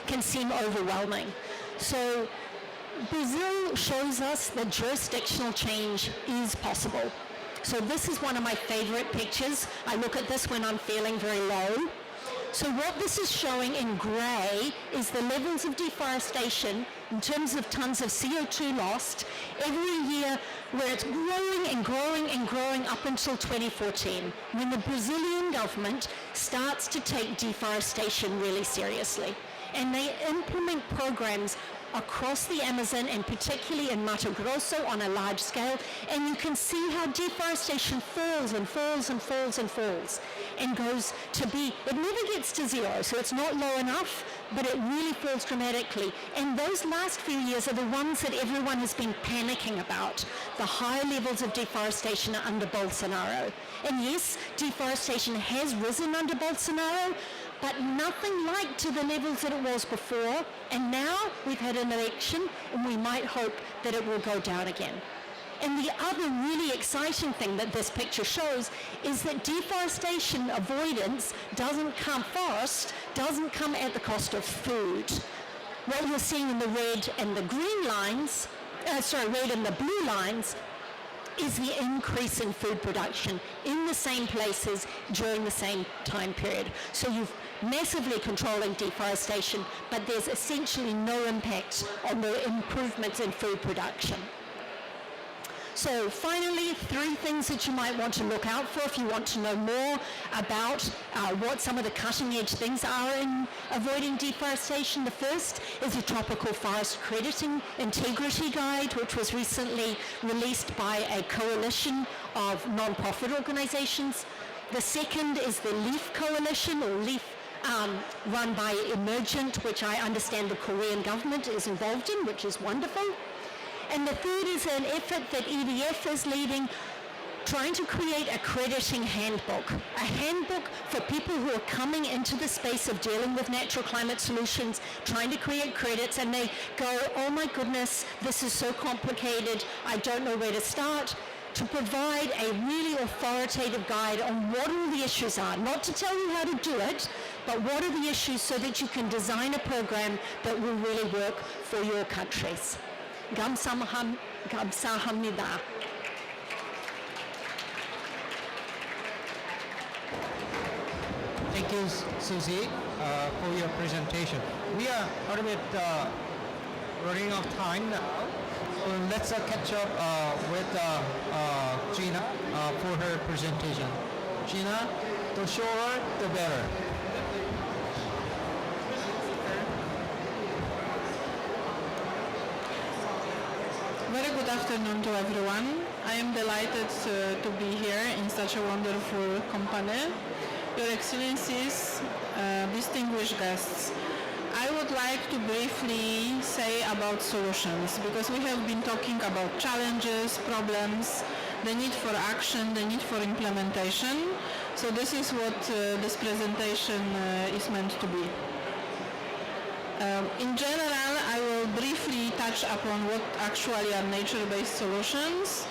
Speaker 8: can seem overwhelming. So Brazil shows us that jurisdictional change is possible. So this is one of my favorite pictures. I look at this when I'm feeling very low. So what this is showing in grey is the levels of deforestation in terms of tons of CO2 lost every year, where it's growing and growing and growing up until 2014, when the Brazilian government starts to take deforestation really seriously. And they implement programs across the Amazon and particularly in Mato Grosso on a large scale, and you can see how deforestation falls and falls and falls and falls and goes to be, it never gets to zero, so it's not low enough, but it really falls dramatically. And those last few years are the ones that everyone has been panicking about, the high levels of deforestation under Bolsonaro. And yes, deforestation has risen under Bolsonaro, but nothing like to the levels that it was before. And now we've had an election, and we might hope that it will go down again. And the other really exciting thing that this picture shows is that deforestation avoidance doesn't come at the cost of food. What you're seeing in the red and the green lines, red and the blue lines, is the increase in food production in the same places during the same time period. So you've massively controlling deforestation, but there's essentially no impact on the improvements in food production. So finally, 3 things that you might want to look out for if you want to know more about what some of the cutting edge things are in avoiding deforestation. The first is the Tropical Forest Crediting Integrity Guide, which was recently released by a coalition of non-profit organizations. The second is the LEAF Coalition, or LEAF, run by Emergent, which I understand the Korean government is involved in, which is wonderful. And the third is an effort that EDF is leading, trying to create a crediting handbook, a handbook for people who are coming into the space of dealing with natural climate solutions, trying to create credits, and they go, oh my goodness, this is so complicated, I don't know where to start, to provide a really authoritative guide on what all the issues are, not to tell you how to do it, but what are the issues so that you can design a program that will really work for your countries. 감사합니다.
Speaker 2: Thank you, Susie, for your presentation. We are a little bit running out of time now. So let's catch up with Gina for her presentation. Gina, the shorter, the better.
Speaker 9: Very good afternoon to everyone. I am delighted to be here in such a wonderful company. Your Excellencies, distinguished guests, I would like to briefly say about solutions, because we have been talking about challenges, problems, the need for action, the need for implementation. So this is what this presentation is meant to be. In general, I will briefly touch upon what actually are nature-based solutions,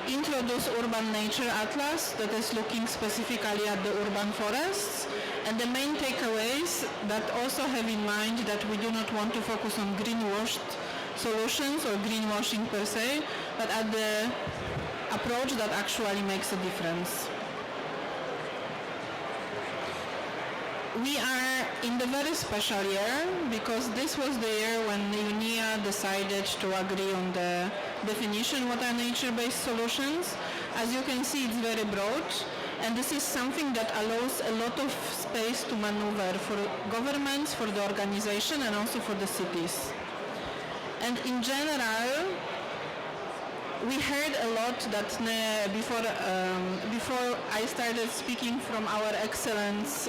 Speaker 9: introduce Urban Nature Atlas that is looking specifically at the urban forests, and the main takeaways that also have in mind that we do not want to focus on greenwashed solutions or greenwashing per se, but at the approach that actually makes a difference. We are in the very special year because this was the year when UNIA decided to agree on the definition what are nature-based solutions. As you can see, it's very broad, and this is something that allows a lot of space to maneuver for governments, for the organization, and also for the cities. And in general, we heard a lot that before I started speaking from our excellence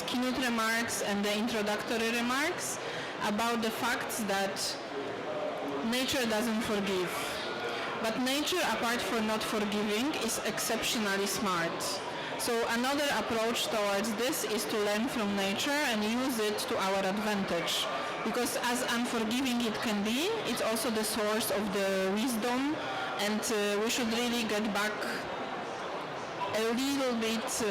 Speaker 9: keynote remarks and the introductory remarks about the facts that nature doesn't forgive. But nature, apart from not forgiving, is exceptionally smart. So another approach towards this is to learn from nature and use it to our advantage. Because as unforgiving it can be, it's also the source of the wisdom, and we should really get back a little bit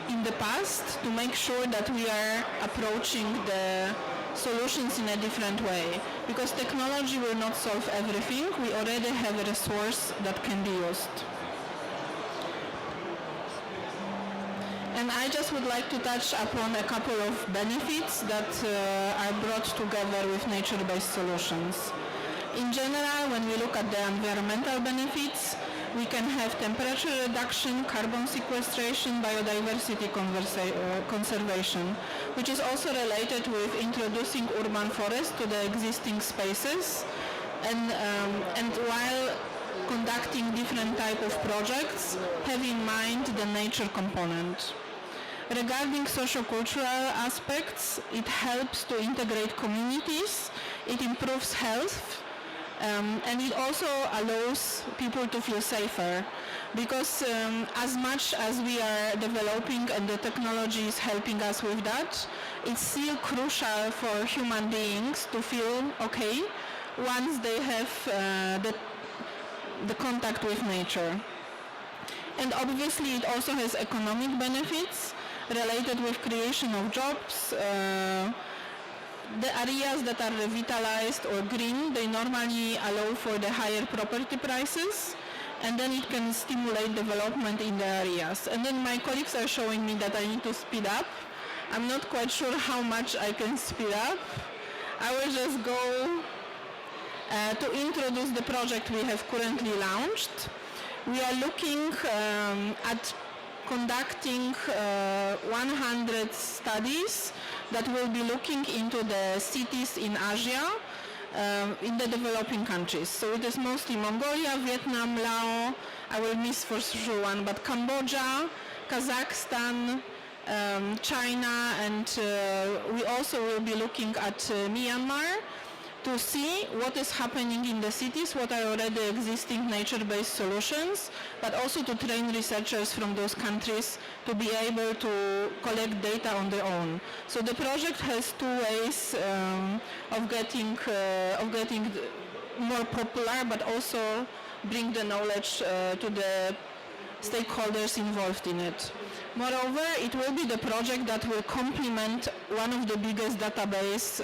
Speaker 9: in the past to make sure that we are approaching the solutions in a different way. Because technology will not solve everything. We already have a resource that can be used. And And I just would like to touch upon a couple of benefits that are brought together with nature-based solutions. In general, when we look at the environmental benefits, we can have temperature reduction, carbon sequestration, biodiversity conservation, which is also related with introducing urban forests to the existing spaces. And while conducting different type of projects, have in mind the nature component. Regarding socio-cultural aspects, it helps to integrate communities, it improves health, and it also allows people to feel safer, because as much as we are developing and the technology is helping us with that, it's still crucial for human beings to feel okay once they have the contact with nature. And obviously it also has economic benefits related with creation of jobs. The areas that are revitalized or green, they normally allow for the higher property prices, and then it can stimulate development in the areas. And then my colleagues are showing me that I need to speed up. I'm not quite sure how much I can speed up. I will just go to introduce the project we have currently launched. We are looking at conducting 100 studies that will be looking into the cities in Asia, in the developing countries. So it is mostly Mongolia, Vietnam, Laos, I will miss for sure one, but Cambodia, Kazakhstan, China, and we also will be looking at Myanmar to see what is happening in the cities, what are already existing nature-based solutions, but also to train researchers from those countries to be able to collect data on their own. So the project has two ways of getting more popular, but also bring the knowledge to the stakeholders involved in it. Moreover, it will be the project that will complement one of the biggest database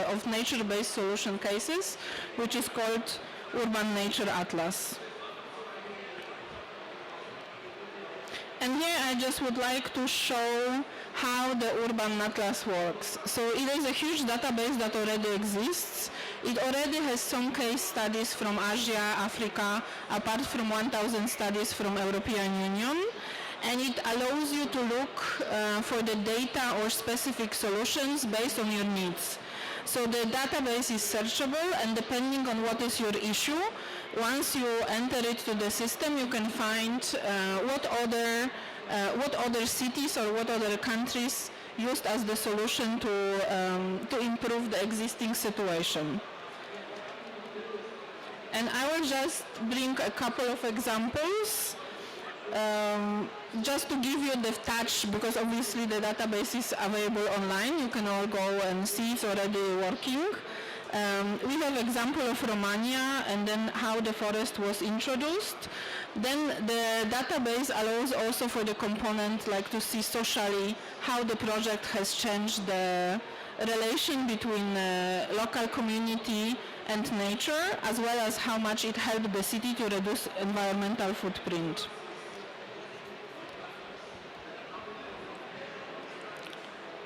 Speaker 9: of nature-based solution cases, which is called Urban Nature Atlas. And here I just would like to show how the Urban Atlas works. So it is a huge database that already exists. It already has some case studies from Asia, Africa, apart from 1,000 studies from European Union. And it allows you to look for the data or specific solutions based on your needs. So the database is searchable, and depending on what is your issue, once you enter it to the system, you can find what other cities or what other countries used as the solution to improve the existing situation. And I will just bring a couple of examples just to give you the touch, because obviously the database is available online. You can all go and see it's already working. We have example of Romania and then how the forest was introduced. Then the database allows also for the component like to see socially how the project has changed the relation between local community and nature, as well as how much it helped the city to reduce environmental footprint.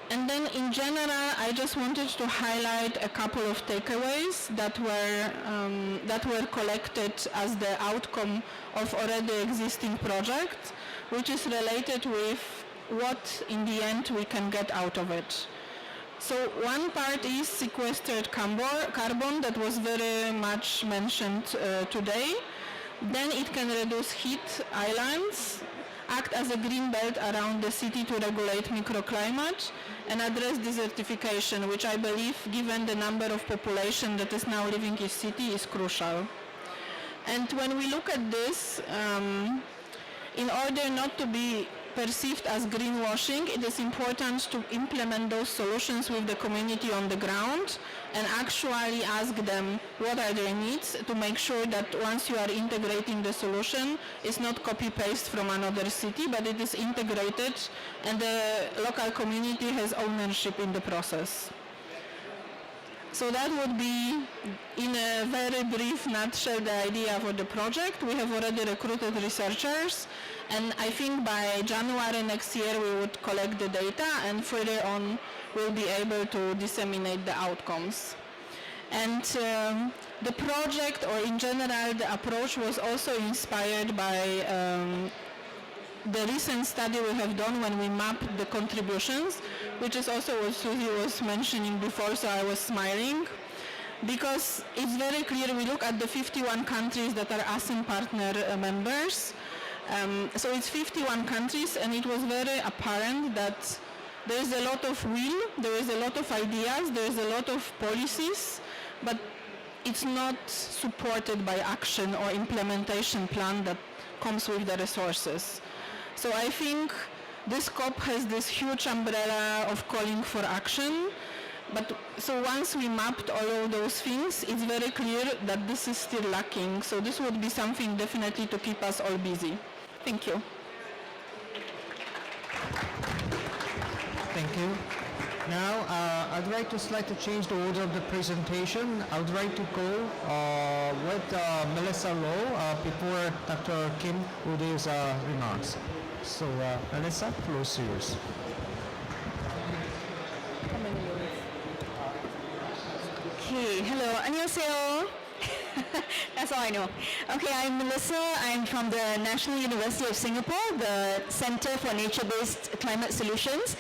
Speaker 9: And then in general, I just wanted to highlight a couple of takeaways that were collected as the outcome of already existing project, which is related with what in the end we can get out of it. So one part is sequestered carbon that was very much mentioned today. Then it can reduce heat islands, act as a green belt around the city to regulate microclimate, and address desertification, which I believe, given the number of population that is now living in city, is crucial. And when we look at this, in order not to be perceived as greenwashing, it is important to implement those solutions with the community on the ground and actually ask them what are their needs to make sure that once you are integrating the solution, it's not copy-paste from another city, but it is integrated and the local community has ownership in the process. So that would be, in a very brief nutshell, the idea for the project. We have already recruited researchers, and I think by January next year we would collect the data, and further on we'll be able to disseminate the outcomes. And the project, or in general the approach, was also inspired by the recent study we have done when we mapped the contributions, which is also what Susie was mentioning before, so I was smiling. Because it's very clear, we look at the 51 countries that are ASEAN partner members. So it's 51 countries, and it was very apparent that there is a lot of will, there is a lot of ideas, there is a lot of policies, but it's not supported by action or implementation plan that comes with the resources. So I think this COP has this huge umbrella of calling for action, but so once we mapped all of those things, it's very clear that this is still lacking. So this would be something definitely to keep us all busy. Thank you.
Speaker 1: Thank you. Now, I'd like to slightly change the order of the presentation. I would like to go with Melissa Lowe before Dr. Kim Ude's remarks. So, Melissa, floor is yours.
Speaker 3: Okay, hello, 안녕하세요. That's all I know. Okay, I'm Melissa. I'm from the National University of Singapore, the Center for Nature-Based Climate Solutions.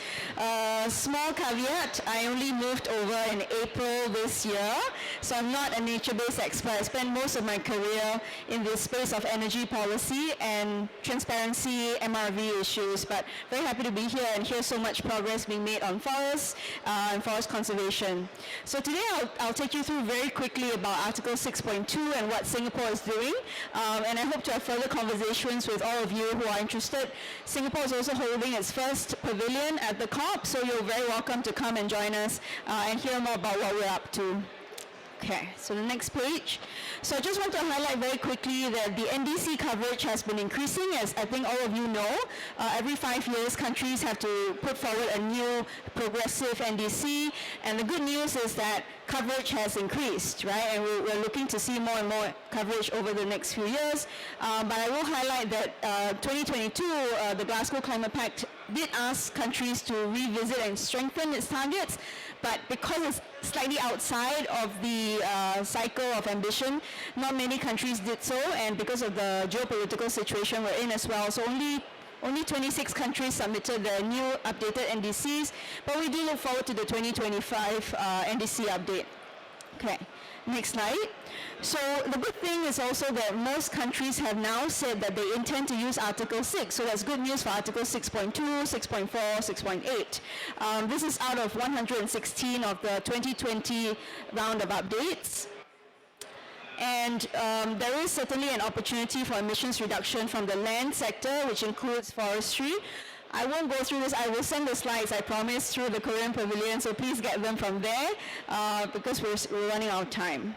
Speaker 3: Small caveat, I only moved over in April this year, so I'm not a nature-based expert. I spent most of my career in the space of energy policy and transparency, MRV issues, but very happy to be here and hear so much progress being made on forests and forest conservation. So today I'll take you through very quickly about Article 6.2 and what Singapore is doing, and I hope to have further conversations with all of you who are interested. Singapore is also holding its first pavilion at the COP, so you're very welcome to come and join us and hear more about what we're up to. Okay, so the next page. So I just want to highlight very quickly that the NDC coverage has been increasing, as I think all of you know. Every 5 years, countries have to put forward a new progressive NDC, and the good news is that coverage has increased, right? And we're looking to see more and more coverage over the next few years. But I will highlight that 2022, the Glasgow Climate Pact did ask countries to revisit and strengthen its targets, but because it's slightly outside of the cycle of ambition, not many countries did so, and because of the geopolitical situation we're in as well, so only 26 countries submitted their new updated NDCs, but we do look forward to the 2025 NDC update. Okay, next slide. So the good thing is also that most countries have now said that they intend to use Article 6, so that's good news for Article 6.2, 6.4, 6.8. This is out of 116 of the 2020 round of updates. And there is certainly an opportunity for emissions reduction from the land sector, which includes forestry. I won't go through this. I will send the slides, I promise, through the Korean Pavilion, so please get them from there because we're running out of time.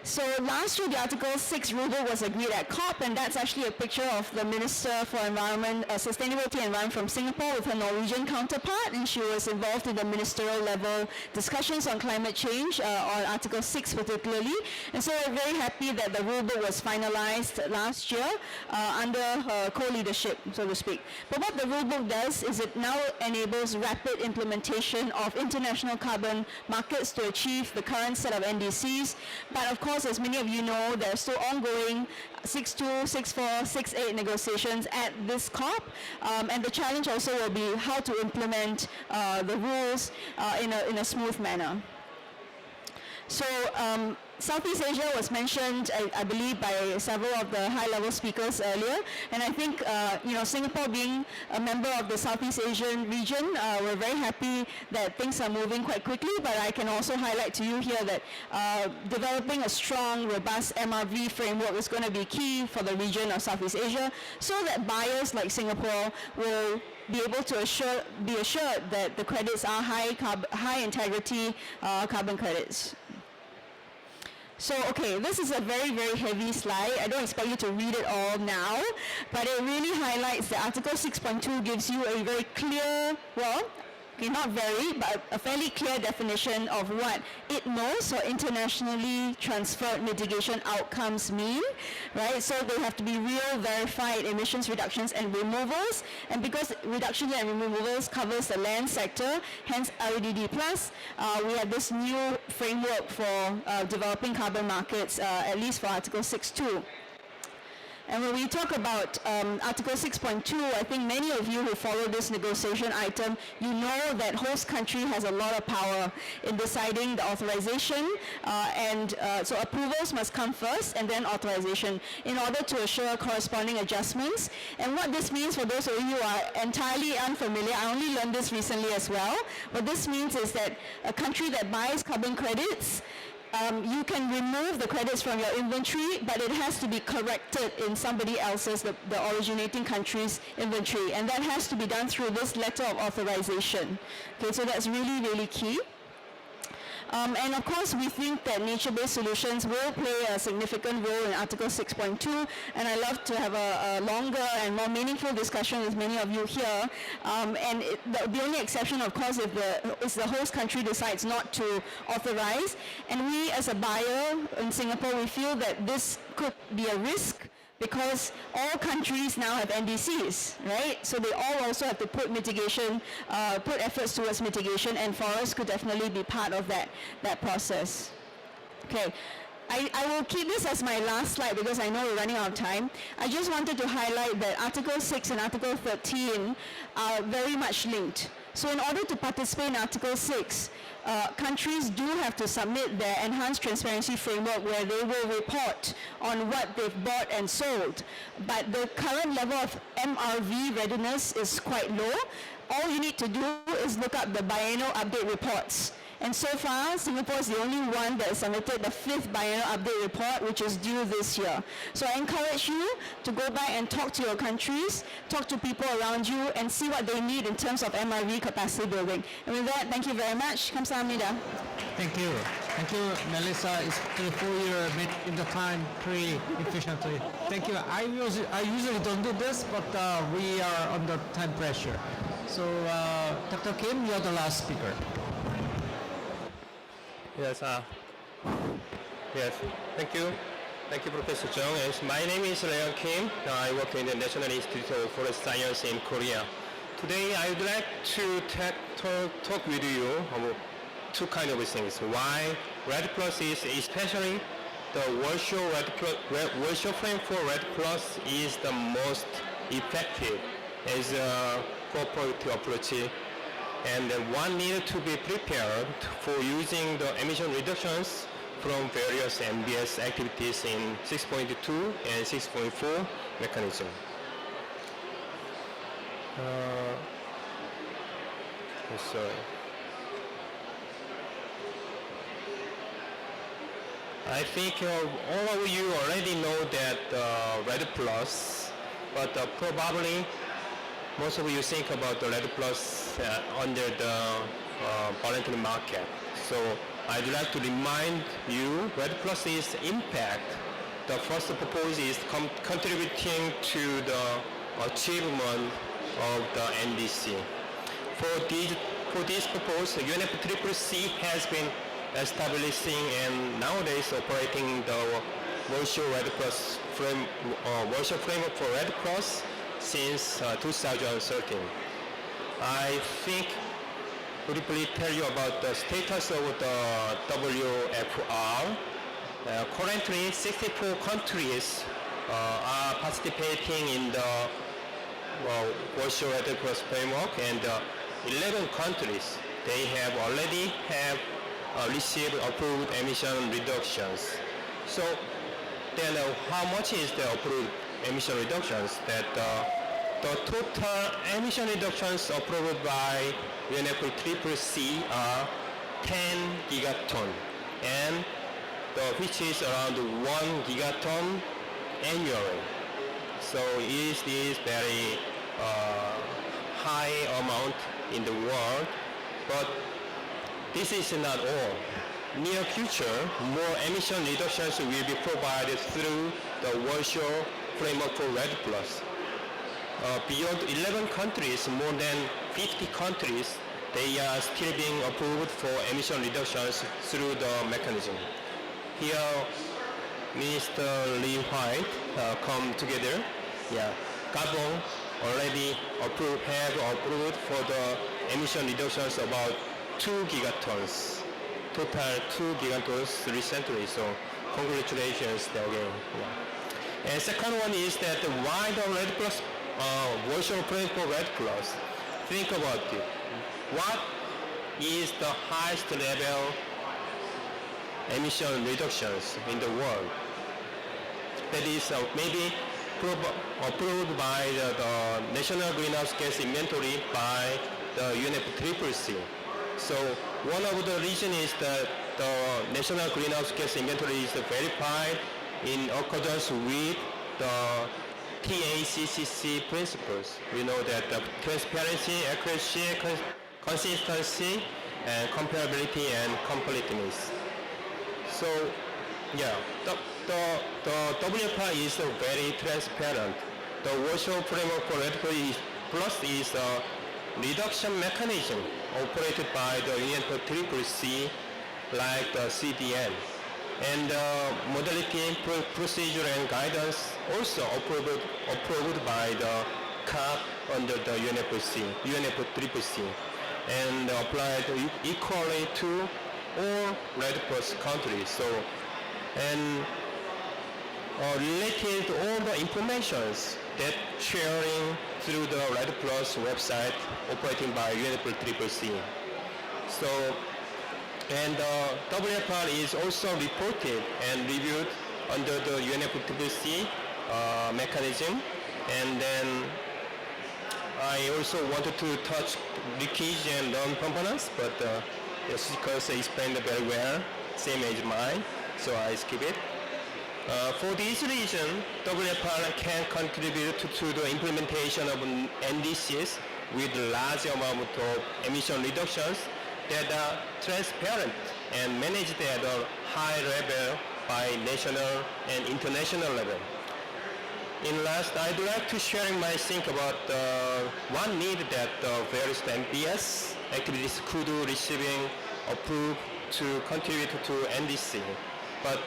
Speaker 3: So last year, the Article 6 rulebook was agreed at COP, and that's actually a picture of the Minister for Environment, Sustainability and Environment from Singapore with her Norwegian counterpart, and she was involved in the ministerial level discussions on climate change, on Article 6 particularly. And so we're very happy that the rulebook was finalized last year under her co-leadership, so to speak. But what the rulebook does is it now enables rapid implementation of international carbon markets to achieve the current set of NDCs. But of course, as many of you know, there are still ongoing 6.2, 6.4, 6.8 negotiations at this COP, and the challenge also will be how to implement the rules in a smooth manner. So Southeast Asia was mentioned, I believe, by several of the high-level speakers earlier, and I think Singapore being a member of the Southeast Asian region, we're very happy that things are moving quite quickly, but I can also highlight to you here that developing a strong, robust MRV framework is going to be key for the region of Southeast Asia, so that buyers like Singapore will be able to be assured that the credits are high integrity carbon credits. So, okay, this is a very, very heavy slide. I don't expect you to read it all now, but it really highlights that Article 6.2 gives you a very clear, okay, not very, but a fairly clear definition of what ITMOs or internationally transferred mitigation outcomes mean, right? So they have to be real verified emissions reductions and removals, and because reductions and removals covers the land sector, hence REDD+, we have this new framework for developing carbon markets, at least for Article 6.2. And when we talk about Article 6.2, I think many of you who follow this negotiation item, you know that host country has a lot of power in deciding the authorization, so approvals must come first and then authorization in order to assure corresponding adjustments. And what this means for those of you who are entirely unfamiliar, I only learned this recently as well, what this means is that a country that buys carbon credits, you can remove the credits from your inventory, but it has to be corrected in somebody else's, the originating country's inventory. And that has to be done through this letter of authorization. Okay, so that's really, really key. And of course, we think that nature-based solutions will play a significant role in Article 6.2, and I love to have a longer and more meaningful discussion with many of you here. The only exception, of course, is the host country decides not to authorize. And we, as a buyer in Singapore, we feel that this could be a risk, because all countries now have NDCs, right? So they all also have to put mitigation, put efforts towards mitigation, and forests could definitely be part of that process. Okay, I will keep this as my last slide because I know we're running out of time. I just wanted to highlight that Article 6 and Article 13 are very much linked. So in order to participate in Article 6, countries do have to submit their enhanced transparency framework where they will report on what they've bought and sold. But the current level of MRV readiness is quite low. All you need to do is look up the biennial update reports. And so far, Singapore is the only one that has submitted the 5th biennial update report, which is due this year. So I encourage you to go back and talk to your countries, talk to people around you, and see what they need in terms of MRV capacity building. And with that, thank you very much. Kamsahamnida.
Speaker 2: Thank you. Thank you, Melissa. It's for you meet in the time pretty efficiently. Thank you. I usually don't do this, but we are under time pressure. So, Dr. Kim, you're the last speaker.
Speaker 1: Yes, yes, thank you. Thank you, Professor Chung. Yes, my name is Leon Kim. I work in the National Institute of Forest Science in Korea. Today, I would like to talk with you about two kinds of things. Why Red Plus is, especially the Warsaw Frame for Red Plus is the most effective as a cooperative approach. And one needs to be prepared for using the emission reductions from various NBS activities in 6.2 and 6.4 mechanism. Sorry. I think all of you already know that Red Plus, but probably most of you think about the Red Plus under the voluntary market. So I'd like to remind you Red Plus's impact. The first proposal is contributing to the achievement of the NDC. For this proposal, UNFCCC has been establishing and nowadays operating the Warsaw Framework for Red Plus since 2013. I think briefly tell you about the status of the WFR. Currently, 64 countries are participating in the Warsaw Red Cross framework, and 11 countries they have already received approved emission reductions. So then, how much is the approved emission reductions? That the total emission reductions approved by UNFCCC are 10 gigaton, and which is around 1 gigaton annually. So it is very high amount in the world, but this is not all. Near future, more emission reductions will be provided through the Warsaw Framework for Red Plus. Beyond 11 countries, more than 50 countries, they are still being approved for emission reductions through the mechanism. Here, Minister Lee White come together. Yeah, Gabon already have approved for the emission reductions about 2 gigatons, total 2 gigatons recently. So congratulations again. Yeah. And second one is that why the Red Plus voice of praise for Red Plus? Think about it. What is the highest level emission reductions in the world? That is maybe approved by the National Greenhouse Gas Inventory by the UNFCCC. So one of the reasons is that the National Greenhouse Gas Inventory is verified in accordance with the TACCC principles. We know that the transparency, accuracy, consistency, and comparability and completeness. So, yeah, the WFI is very transparent. The Warsaw Framework for Red Plus is a reduction mechanism operated by the UNFCCC like the CDM. And modality, procedure, and guidance also approved by the CAP under the UNFCCC and applied equally to all Red Plus countries. So, and related to all the informations that sharing through the Red Plus website operating by UNFCCC. So, and WFR is also reported and reviewed under the UNFCCC mechanism. And then I also wanted to touch leakage and non-components, but Jessica explained very well, same as mine, so I skip it. For this reason, WFR can contribute to the implementation of NDCs with large amount of emission reductions that are transparent and managed at a high level by national and international level. In last, I'd like to share my think about one need that various MBS activities could receiving approved to contribute to NDC. But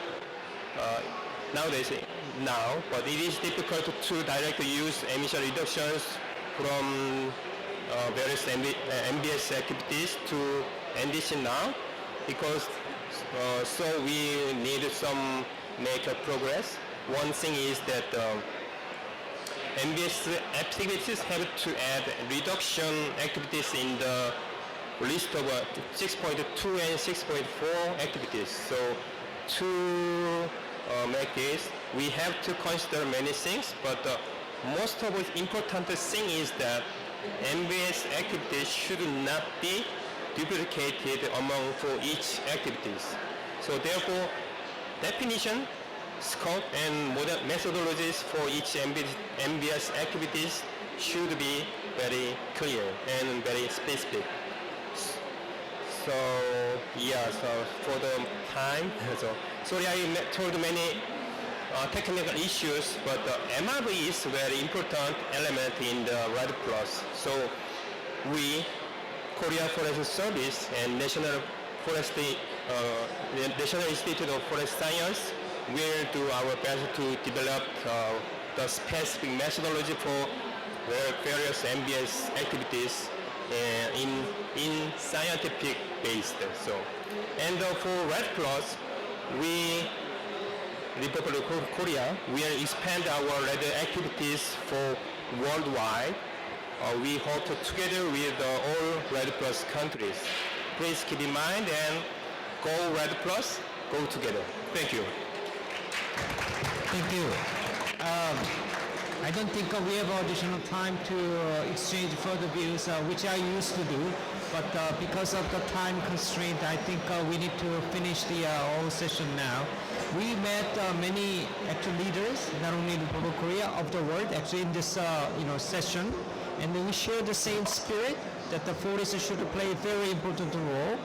Speaker 1: but it is difficult to directly use emission reductions from various MBS activities to NDC now, because so we need some make a progress. One thing is that MBS activities have to add reduction activities in the list of 6.2 and 6.4 activities. So to make this, we have to consider many things, but the most of the important thing is that MBS activities should not be duplicated among for each activities. So therefore, definition, scope, and methodologies for each MBS activities should be very clear and very specific. So yeah, so for the time, so sorry I told many technical issues, but MRV is a very important element in the Red Plus. So we, Korea Forest Service and National Institute of Forest Science, will do our best to develop the specific methodology for various MBS activities in scientific based. So, and for Red Plus, we, Republic of Korea, will expand our Red activities for worldwide. We hope to together with all Red Plus countries. Please keep in mind and go Red Plus, go together. Thank you.
Speaker 2: Thank you. I don't think we have additional time to exchange further views, which I used to do, but because of the time constraint, I think we need to finish the whole session now. We met many actual leaders, not only in Republic of Korea, of the world, actually in this session, and we share the same spirit that the forests should play a very important role,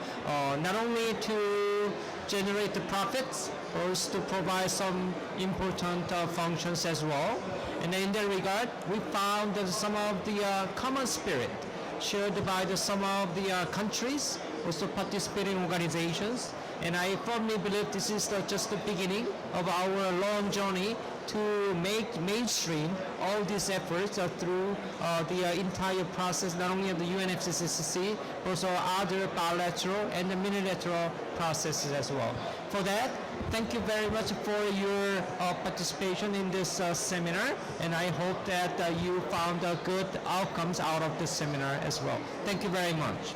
Speaker 2: not only to generate the profits, but also to provide some important functions as well. And in that regard, we found that some of the common spirit
Speaker 1: shared by some of the countries, also participating organizations. And I firmly believe this is just the beginning of our long journey to make mainstream all these efforts through the entire process, not only of the UNFCCC, but also other bilateral and the multilateral processes as well. For that, thank you very much for your participation in this seminar, and I hope that you found good outcomes out of this seminar as well. Thank you very much.